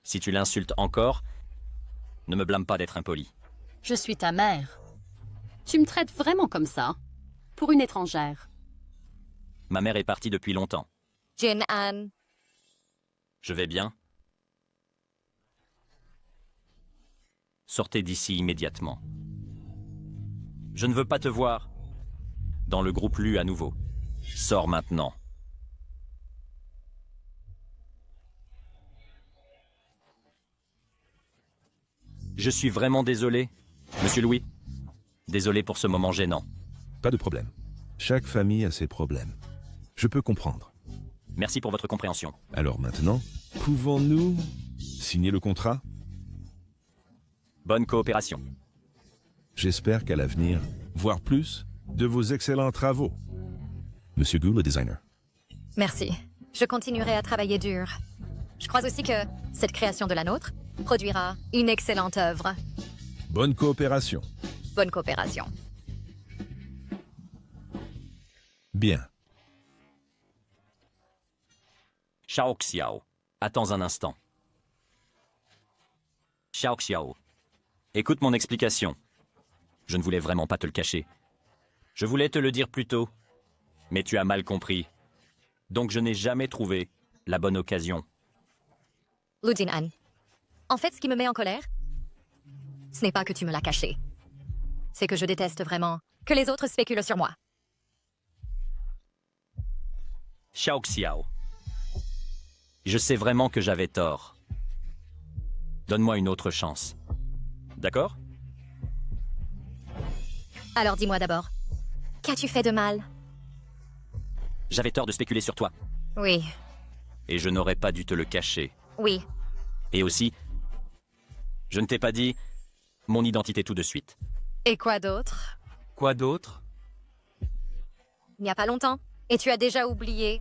Si tu l'insultes encore, ne me blâme pas d'être impoli. Je suis ta mère. Tu me traites vraiment comme ça? Pour une étrangère? Ma mère est partie depuis longtemps. Jin An. Je vais bien. Sortez d'ici immédiatement. Je ne veux pas te voir dans le groupe Lu à nouveau. Sors maintenant. Je suis vraiment désolé, Monsieur Louis. Désolé pour ce moment gênant. Pas de problème. Chaque famille a ses problèmes. Je peux comprendre. Merci pour votre compréhension. Alors maintenant, pouvons-nous signer le contrat? Bonne coopération. J'espère qu'à l'avenir, voir plus de vos excellents travaux. Monsieur Gu, le designer. Merci. Je continuerai à travailler dur. Je crois aussi que cette création de la nôtre produira une excellente œuvre. Bonne coopération. Bonne coopération. Bien. Xiao Xiao, attends un instant. Xiao Xiao, écoute mon explication. Je ne voulais vraiment pas te le cacher. Je voulais te le dire plus tôt, mais tu as mal compris. Donc je n'ai jamais trouvé la bonne occasion. Lou Jinan, en fait, ce qui me met en colère, ce n'est pas que tu me l'as caché. C'est que je déteste vraiment que les autres spéculent sur moi. Xiao Xiao. Je sais vraiment que j'avais tort. Donne-moi une autre chance. D'accord? Alors dis-moi d'abord, qu'as-tu fait de mal? J'avais tort de spéculer sur toi. Oui, Et je n'aurais pas dû te le cacher. oui. Et aussi, je ne t'ai pas dit mon identité tout de suite. Et quoi d'autre? Quoi d'autre? Il n'y a pas longtemps. Et tu as déjà oublié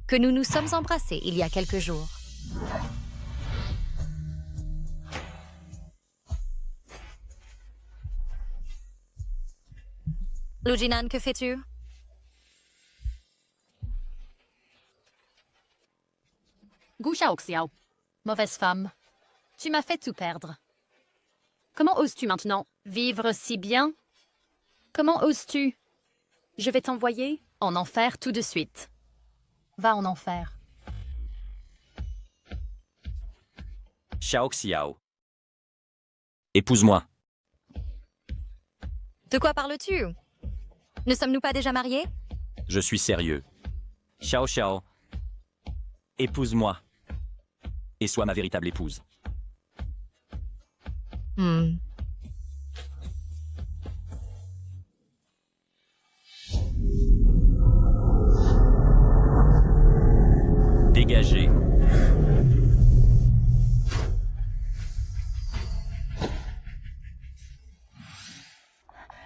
que nous nous sommes embrassés il y a quelques jours. Lujinan, que fais-tu? Gu Xiaoxiao, mauvaise femme. Tu m'as fait tout perdre. Comment oses-tu maintenant vivre si bien? Comment oses-tu? Je vais t'envoyer en enfer tout de suite. Va en enfer. Xiao Xiao. Épouse-moi. De quoi parles-tu? Ne sommes-nous pas déjà mariés? Je suis sérieux. Xiao Xiao. Épouse-moi. Et sois ma véritable épouse. Dégagez.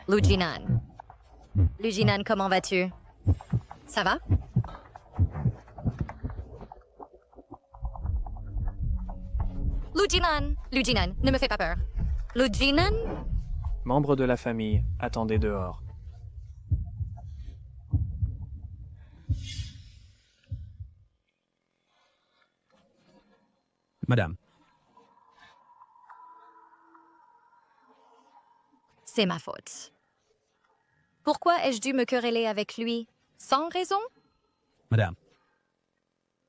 Lujinan. Lujinan, comment vas-tu? Ça va? Lujinan! Lujinan, ne me fais pas peur. Lujinan? Membres de la famille, attendez dehors. Madame, C'est ma faute. Pourquoi ai-je dû me quereller avec lui sans raison? madame.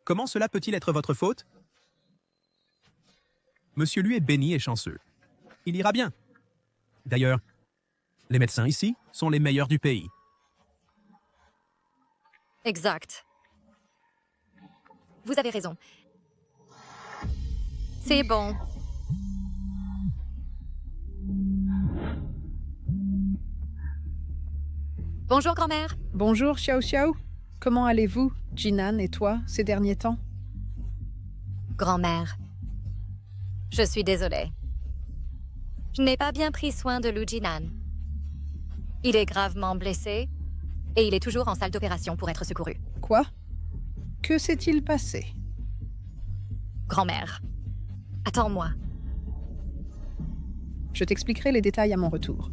Comment cela peut-il être votre faute? Monsieur lui est béni et chanceux. Il ira bien. D'ailleurs, les médecins ici sont les meilleurs du pays. Exact. Vous avez raison. C'est bon. Bonjour, grand-mère. Bonjour, Xiao Xiao. Comment allez-vous, Jinan et toi, ces derniers temps? Grand-mère, je suis désolée. Je n'ai pas bien pris soin de Lujinan. Il est gravement blessé et il est toujours en salle d'opération pour être secouru. Quoi? Que s'est-il passé? Grand-mère, attends-moi. Je t'expliquerai les détails à mon retour.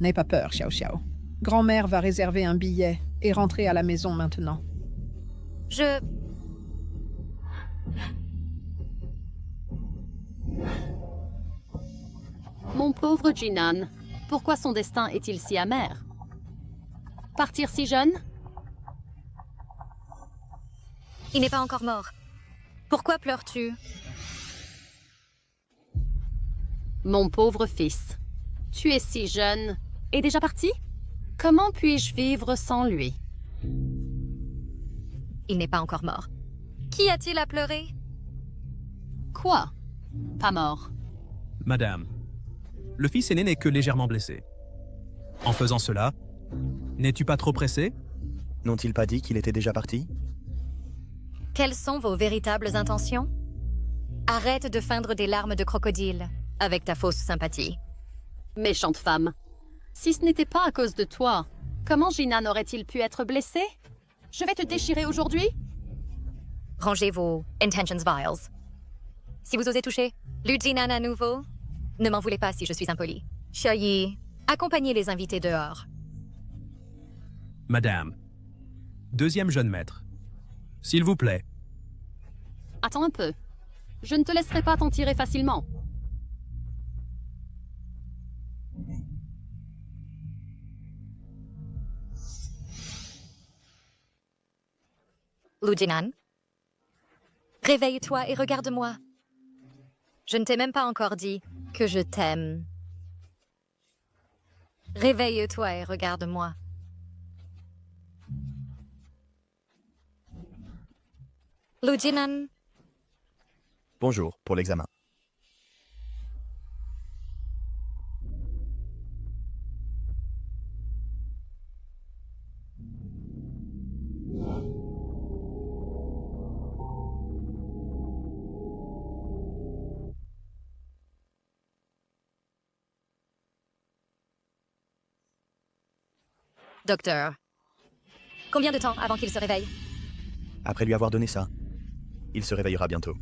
N'aie pas peur, Xiao Xiao. Grand-mère va réserver un billet et rentrer à la maison maintenant. Je... Mon pauvre Jinan, pourquoi son destin est-il si amer? Partir si jeune? Il n'est pas encore mort. Pourquoi pleures-tu? Mon pauvre fils, tu es si jeune et déjà parti? Comment puis-je vivre sans lui? Il n'est pas encore mort. Qui a-t-il à pleurer? Quoi? Pas mort. Madame, le fils aîné n'est que légèrement blessé. En faisant cela, n'es-tu pas trop pressé? N'ont-ils pas dit qu'il était déjà parti? Quelles sont vos véritables intentions? Arrête de feindre des larmes de crocodile avec ta fausse sympathie. Méchante femme. Si ce n'était pas à cause de toi, comment Jinan aurait-il pu être blessé? Je vais te déchirer aujourd'hui? Rangez vos intentions viles. Si vous osez toucher Lujinan à nouveau, ne m'en voulez pas si je suis impoli. Xiaoyi, accompagnez les invités dehors. Madame, deuxième jeune maître, s'il vous plaît. Attends un peu. Je ne te laisserai pas t'en tirer facilement. Lujinan, réveille-toi et regarde-moi. Je ne t'ai même pas encore dit que je t'aime. Réveille-toi et regarde-moi. Lu Jinan, Bonjour pour l'examen. docteur. Combien de temps avant qu'il se réveille? Après lui avoir donné ça, il se réveillera bientôt.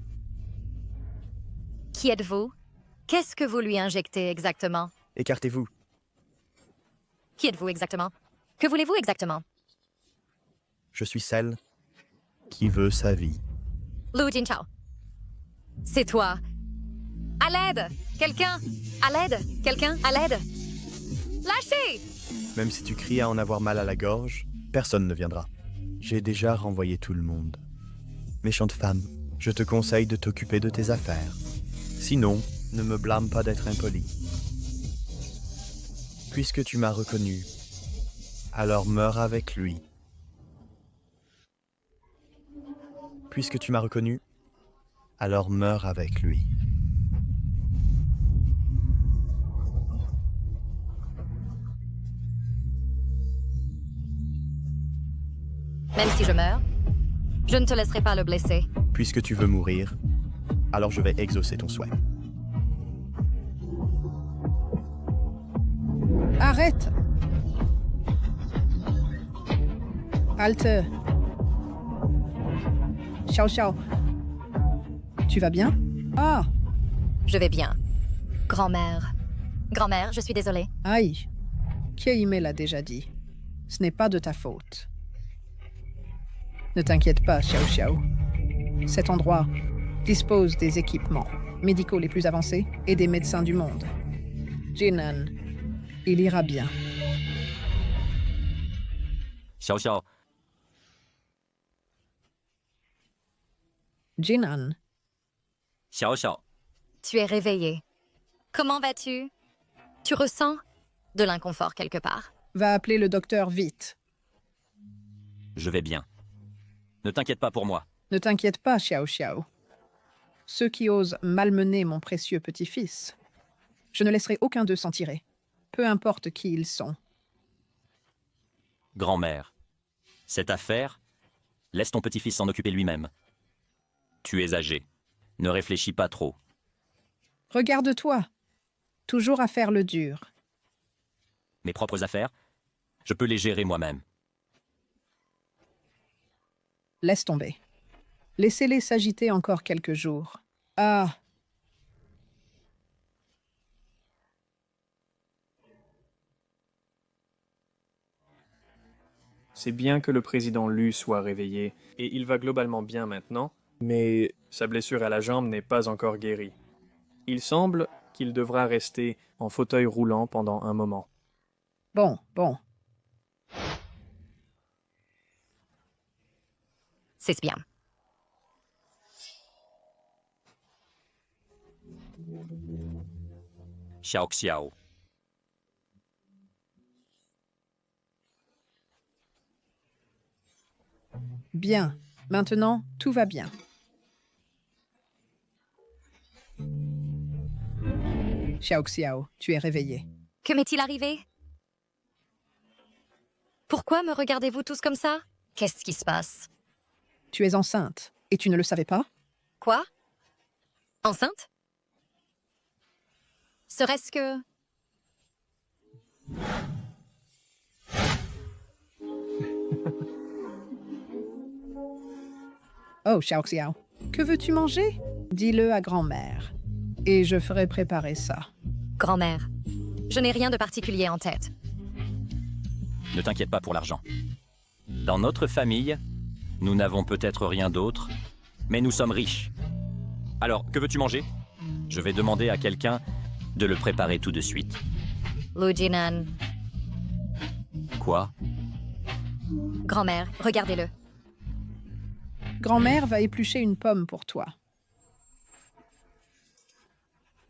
Qui êtes-vous? Qu'est-ce que vous lui injectez exactement? Écartez-vous. Qui êtes-vous exactement? Que voulez-vous exactement? Je suis celle qui veut sa vie. Lu Jinchao. C'est toi. À l'aide! Quelqu'un! À l'aide! Quelqu'un! À l'aide! Lâchez! Même si tu cries à en avoir mal à la gorge, personne ne viendra. J'ai déjà renvoyé tout le monde. Méchante femme, je te conseille de t'occuper de tes affaires. Sinon, ne me blâme pas d'être impoli. Puisque tu m'as reconnu, alors meurs avec lui. Puisque tu m'as reconnu, alors meurs avec lui. Même si je meurs, je ne te laisserai pas le blesser. Puisque tu veux mourir, alors je vais exaucer ton souhait. Arrête! Halte! Xiao Xiao. Tu vas bien? Ah! Je vais bien. Grand-mère. Grand-mère, je suis désolée. Aïe! Keime l'a déjà dit. Ce n'est pas de ta faute. Ne t'inquiète pas, Xiao Xiao. Cet endroit dispose des équipements médicaux les plus avancés et des médecins du monde. Jinan, il ira bien. Xiao Xiao, Jinan, Xiao Xiao. Tu es réveillée. Comment vas-tu? Tu ressens de l'inconfort quelque part? va appeler le docteur vite. Je vais bien. Ne t'inquiète pas pour moi. Ne t'inquiète pas, Xiao Xiao. Ceux qui osent malmener mon précieux petit-fils, je ne laisserai aucun d'eux s'en tirer, peu importe qui ils sont. Grand-mère, cette affaire, laisse ton petit-fils s'en occuper lui-même. Tu es âgé. Ne réfléchis pas trop. Regarde-toi. Toujours à faire le dur. Mes propres affaires, je peux les gérer moi-même. Laisse tomber. Laissez-les s'agiter encore quelques jours. Ah! C'est bien que le président Lu soit réveillé, et il va globalement bien maintenant, mais sa blessure à la jambe n'est pas encore guérie. Il semble qu'il devra rester en fauteuil roulant pendant un moment. Bon. C'est bien. Xiao Xiao. Bien. Maintenant, tout va bien. Xiao Xiao, tu es réveillé. Que m'est-il arrivé? Pourquoi me regardez-vous tous comme ça? Qu'est-ce qui se passe? Tu es enceinte, et tu ne le savais pas? Quoi? Enceinte? Serait-ce que... Oh, Xiao Xiao, que veux-tu manger? Dis-le à grand-mère, et je ferai préparer ça. Grand-mère, je n'ai rien de particulier en tête. Ne t'inquiète pas pour l'argent. Dans notre famille, nous n'avons peut-être rien d'autre, mais nous sommes riches. Alors, que veux-tu manger? Je vais demander à quelqu'un de le préparer tout de suite. Lu Jinan. Quoi? Grand-mère, regardez-le. Grand-mère va éplucher une pomme pour toi.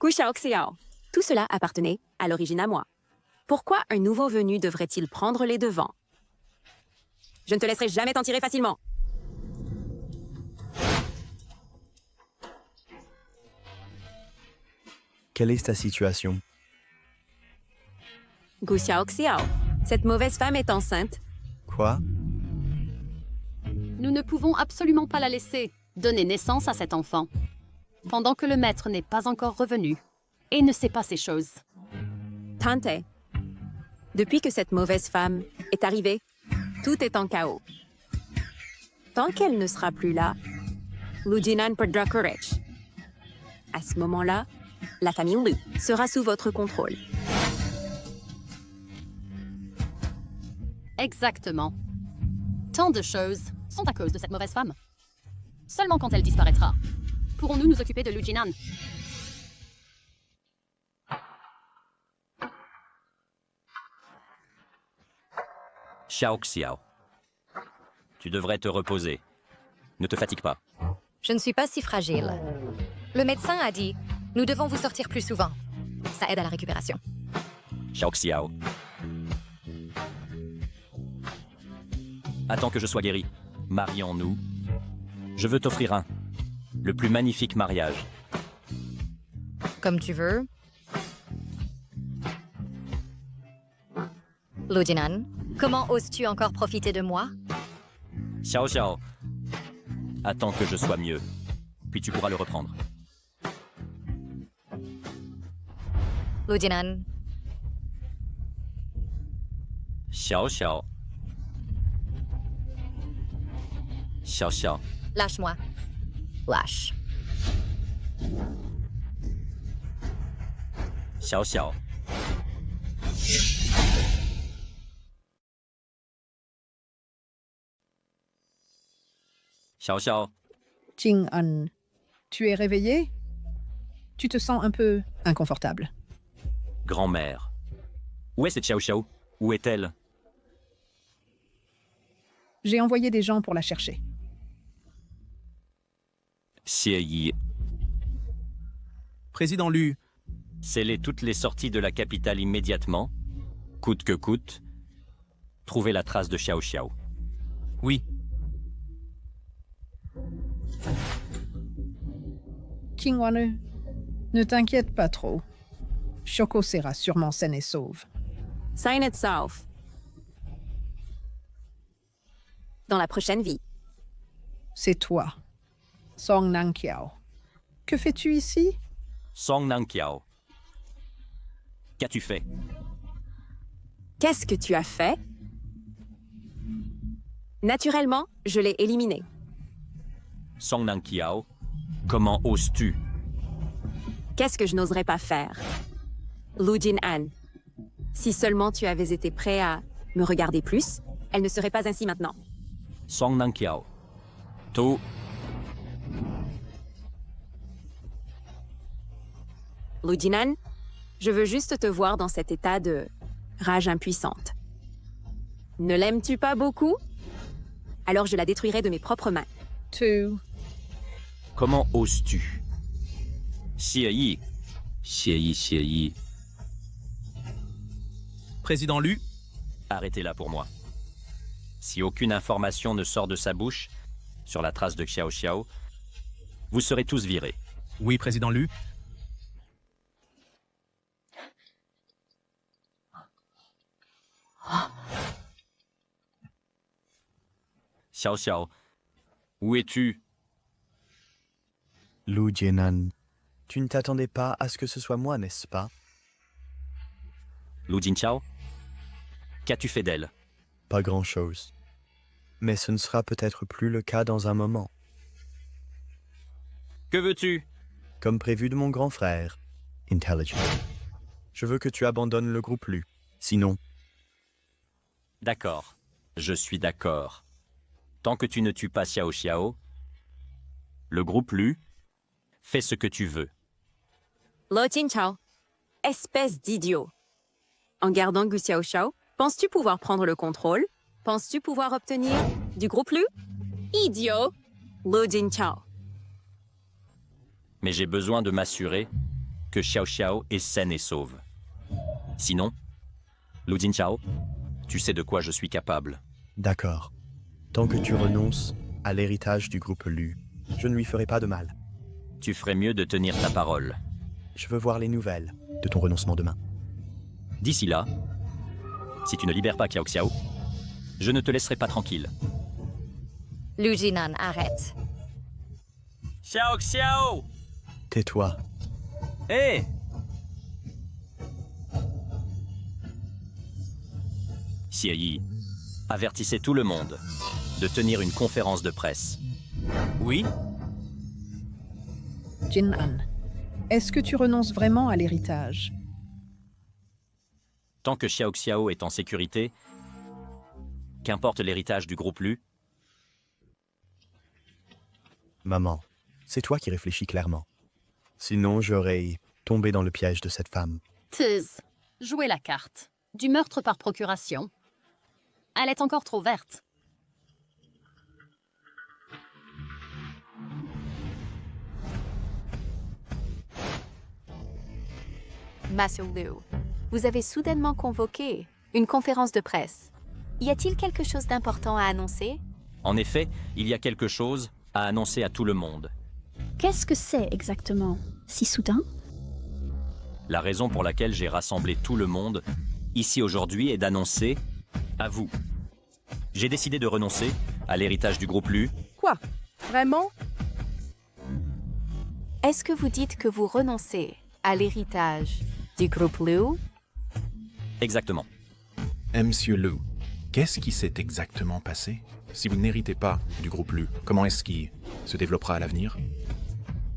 Gu Xiao Xiao. Tout cela appartenait à l'origine à moi. Pourquoi un nouveau venu devrait-il prendre les devants? Je ne te laisserai jamais t'en tirer facilement. Quelle est ta situation? Gu Xiaoxiao, cette mauvaise femme est enceinte. Quoi? Nous ne pouvons absolument pas la laisser donner naissance à cet enfant, pendant que le maître n'est pas encore revenu et ne sait pas ces choses. Tante, depuis que cette mauvaise femme est arrivée, tout est en chaos. Tant qu'elle ne sera plus là, Lu Jinan perdra courage. À ce moment-là, la famille Lu sera sous votre contrôle. Exactement. Tant de choses sont à cause de cette mauvaise femme. Seulement quand elle disparaîtra, pourrons-nous nous occuper de Lu Jinan. Xiaoxiao. Tu devrais te reposer. Ne te fatigue pas. Je ne suis pas si fragile. Le médecin a dit, nous devons vous sortir plus souvent. Ça aide à la récupération. Xiaoxiao. Attends que je sois guéri. Marions-nous. Je veux t'offrir le plus magnifique mariage. Comme tu veux. Lu Jinan, comment oses-tu encore profiter de moi? Xiao Xiao. Attends que je sois mieux. Puis tu pourras le reprendre. Lu Jinan, Xiao Xiao. Xiao Xiao. lâche-moi. Lâche. Xiao Xiao. Xiao Xiao. Jing-un, tu es réveillé? Tu te sens un peu inconfortable. Grand-mère. Où est cette Xiao Xiao? Où est-elle? J'ai envoyé des gens pour la chercher. Xie Yi. Président Lu, Scellez toutes les sorties de la capitale immédiatement, coûte que coûte. Trouvez la trace de Xiao Xiao. oui. Qingwane, ne t'inquiète pas trop. Shoko sera sûrement saine et sauve. Sign it south. Dans la prochaine vie. C'est toi, Song Nankiao. Que fais-tu ici? Song Nankiao. Qu'as-tu fait? Qu'est-ce que tu as fait? Naturellement, je l'ai éliminé. Song Nankiao. Comment oses-tu? Qu'est-ce que je n'oserais pas faire? Lu Jinan, si seulement tu avais été prêt à me regarder plus, elle ne serait pas ainsi maintenant. Song Nankiao. To. Lu Jinan, je veux juste te voir dans cet état de rage impuissante. Ne l'aimes-tu pas beaucoup? Alors je la détruirai de mes propres mains. Comment oses-tu? Xie Yi. Xie Yi, Xie Yi. Président Lu, Arrêtez-la pour moi. Si aucune information ne sort de sa bouche sur la trace de Xiao Xiao, vous serez tous virés. oui, Président Lu. Xiao Xiao, où es-tu? Lu Jinan, tu ne t'attendais pas à ce que ce soit moi, n'est-ce pas? Lu Jinchao? Qu'as-tu fait d'elle? Pas grand-chose. Mais ce ne sera peut-être plus le cas dans un moment. Que veux-tu? Comme prévu de mon grand frère, Intelligent. Je veux que tu abandonnes le groupe Lu. Sinon, D'accord, je suis d'accord. Tant que tu ne tues pas Xiao Xiao, le groupe Lu, fais ce que tu veux. Lo Jinchao, espèce d'idiot. En gardant Gu Xiaoxiao, penses-tu pouvoir prendre le contrôle? Penses-tu pouvoir obtenir du groupe Lu? Idiot! Lo Jinchao. Mais j'ai besoin de m'assurer que Xiao Xiao est saine et sauve. Sinon, Lu Jinchao, tu sais de quoi je suis capable. d'accord. Tant que tu renonces à l'héritage du groupe Lu, je ne lui ferai pas de mal. Tu ferais mieux de tenir ta parole. Je veux voir les nouvelles de ton renoncement demain. D'ici là, si tu ne libères pas Xiao Xiao, je ne te laisserai pas tranquille. Lu Jinan, arrête. Xiao Xiao! Tais-toi. Hé! Xie Yi, avertissez tout le monde de tenir une conférence de presse. Oui? Jin-an, est-ce que tu renonces vraiment à l'héritage? Tant que Xiao Xiao est en sécurité, qu'importe l'héritage du groupe Lu, Maman, c'est toi qui réfléchis clairement. Sinon, j'aurais tombé dans le piège de cette femme. Tease, jouez la carte. Du meurtre par procuration. Elle est encore trop verte. Monsieur Liu, vous avez soudainement convoqué une conférence de presse. Y a-t-il quelque chose d'important à annoncer? en effet, il y a quelque chose à annoncer à tout le monde. Qu'est-ce que c'est exactement? Si soudain? La raison pour laquelle j'ai rassemblé tout le monde ici aujourd'hui est d'annoncer à vous. J'ai décidé de renoncer à l'héritage du groupe Lu. Quoi? Vraiment? Est-ce que vous dites que vous renoncez à l'héritage du groupe Liu? Exactement. Monsieur Liu, qu'est-ce qui s'est exactement passé? Si vous n'héritez pas du groupe Lu, comment est-ce qu'il se développera à l'avenir?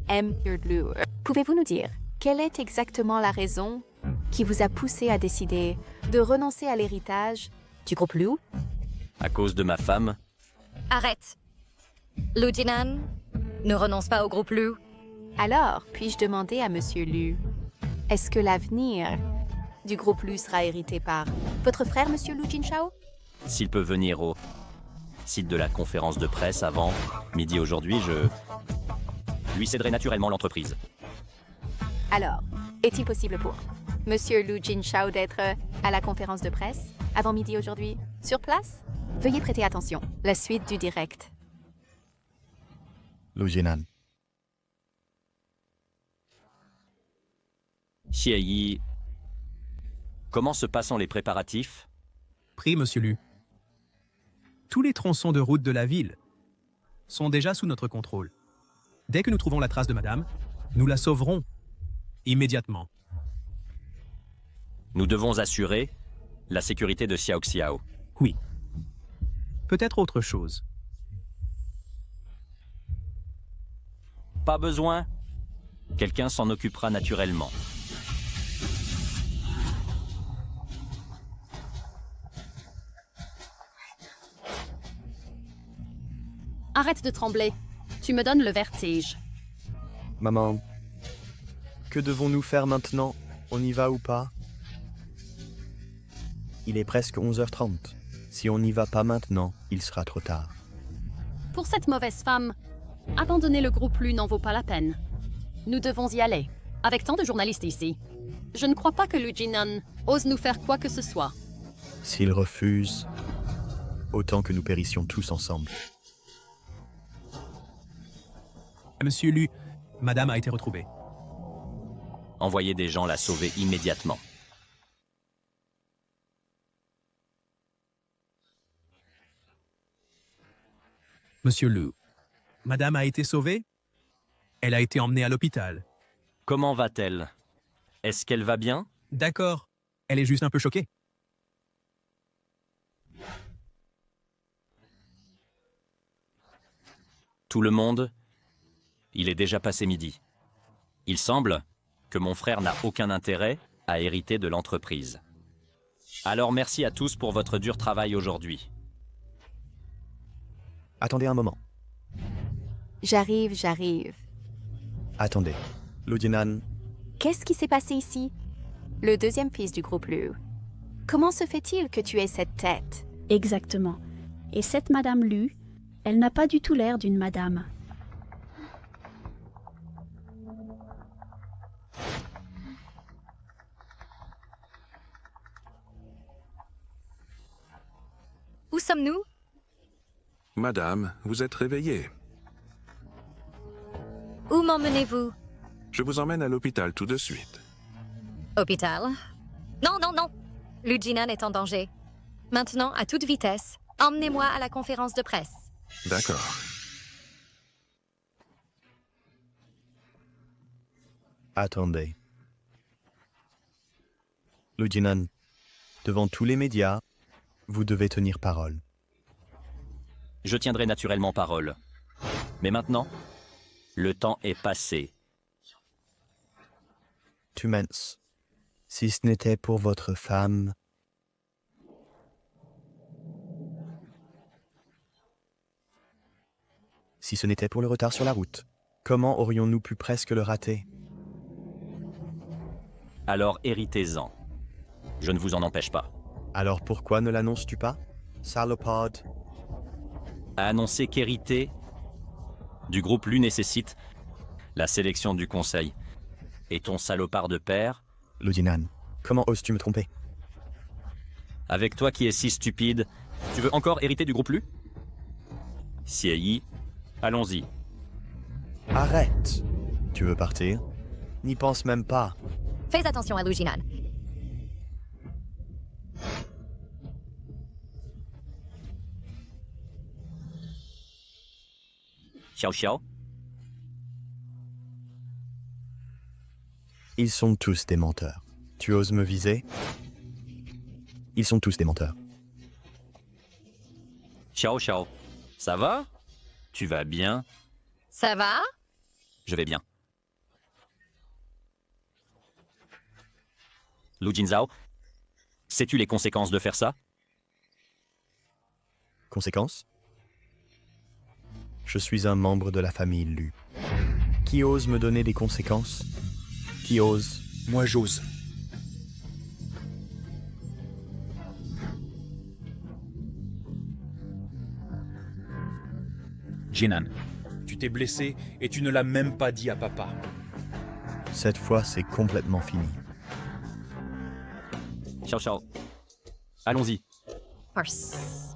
Monsieur Liu, pouvez-vous nous dire quelle est exactement la raison qui vous a poussé à décider de renoncer à l'héritage du groupe Liu? À cause de ma femme, Arrête. Lu Jinan, ne renonce pas au groupe Lu. Alors, puis-je demander à Monsieur Liu, est-ce que l'avenir du groupe Liu sera hérité par votre frère, Monsieur Lu Jinshao? s'il peut venir au site de la conférence de presse avant midi aujourd'hui, je lui céderai naturellement l'entreprise. Alors, est-il possible pour Monsieur Lu Jinshao d'être à la conférence de presse avant midi aujourd'hui, sur place? Veuillez prêter attention. La suite du direct. Lu Jinan. Xie Yi, comment se passent les préparatifs? Pris, monsieur Lu. Tous les tronçons de route de la ville sont déjà sous notre contrôle. Dès que nous trouvons la trace de madame, nous la sauverons immédiatement. Nous devons assurer la sécurité de Xiao Xiao. Oui. Peut-être autre chose. Pas besoin. Quelqu'un s'en occupera naturellement. Arrête de trembler. Tu me donnes le vertige. Maman, que devons-nous faire maintenant? On y va ou pas? Il est presque 11h30. Si on n'y va pas maintenant, il sera trop tard. Pour cette mauvaise femme, abandonner le groupe Lu n'en vaut pas la peine. Nous devons y aller, avec tant de journalistes ici. Je ne crois pas que Lu Jinan ose nous faire quoi que ce soit. S'il refuse, autant que nous périssions tous ensemble. Monsieur Lu, madame a été retrouvée. Envoyez des gens la sauver immédiatement. Monsieur Lu, madame a été sauvée? Elle a été emmenée à l'hôpital. Comment va-t-elle? Est-ce qu'elle va bien? D'accord. Elle est juste un peu choquée. Tout le monde? Il est déjà passé midi. Il semble que mon frère n'a aucun intérêt à hériter de l'entreprise. Alors merci à tous pour votre dur travail aujourd'hui. Attendez un moment. J'arrive. Attendez. Lu Jinan, Qu'est-ce qui s'est passé ici? Le deuxième fils du groupe Liu. Comment se fait-il que tu aies cette tête? Exactement. Et cette Madame Lu, elle n'a pas du tout l'air d'une madame. Où sommes-nous? Madame, vous êtes réveillée. Où m'emmenez-vous? Je vous emmène à l'hôpital tout de suite. Hôpital? Non, non, non. Lu Jinan est en danger. Maintenant, à toute vitesse, emmenez-moi à la conférence de presse. D'accord. Attendez. Lujinan, devant tous les médias, vous devez tenir parole. Je tiendrai naturellement parole. Mais maintenant, le temps est passé. Tumens, si ce n'était pour votre femme... Si ce n'était pour le retard sur la route, comment aurions-nous pu presque le rater? Alors héritez-en. Je ne vous en empêche pas. Alors pourquoi ne l'annonces-tu pas, salopard? À annoncer qu'hériter du groupe Lu nécessite la sélection du conseil. Et ton salopard de père... Lujinan, comment oses-tu me tromper? Avec toi qui es si stupide, tu veux encore hériter du groupe Lu? Siei, allons-y. Arrête! Tu veux partir? N'y pense même pas. Fais attention à Lu Jinan. Xiao Xiao. Ils sont tous des menteurs. Tu oses me viser? Ils sont tous des menteurs. Xiao Xiao. Ça va? Tu vas bien? Ça va? Je vais bien. Lu Jinzhao, sais-tu les conséquences de faire ça? Conséquences? Je suis un membre de la famille Lu. Qui ose me donner des conséquences? Qui ose? Moi j'ose. Jinan, tu t'es blessé et tu ne l'as même pas dit à papa. Cette fois, c'est complètement fini. Xiao Xiao. Allons-y. Farce.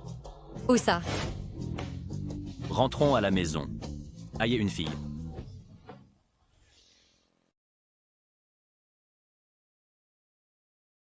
Où ça? Rentrons à la maison. Ayez une fille.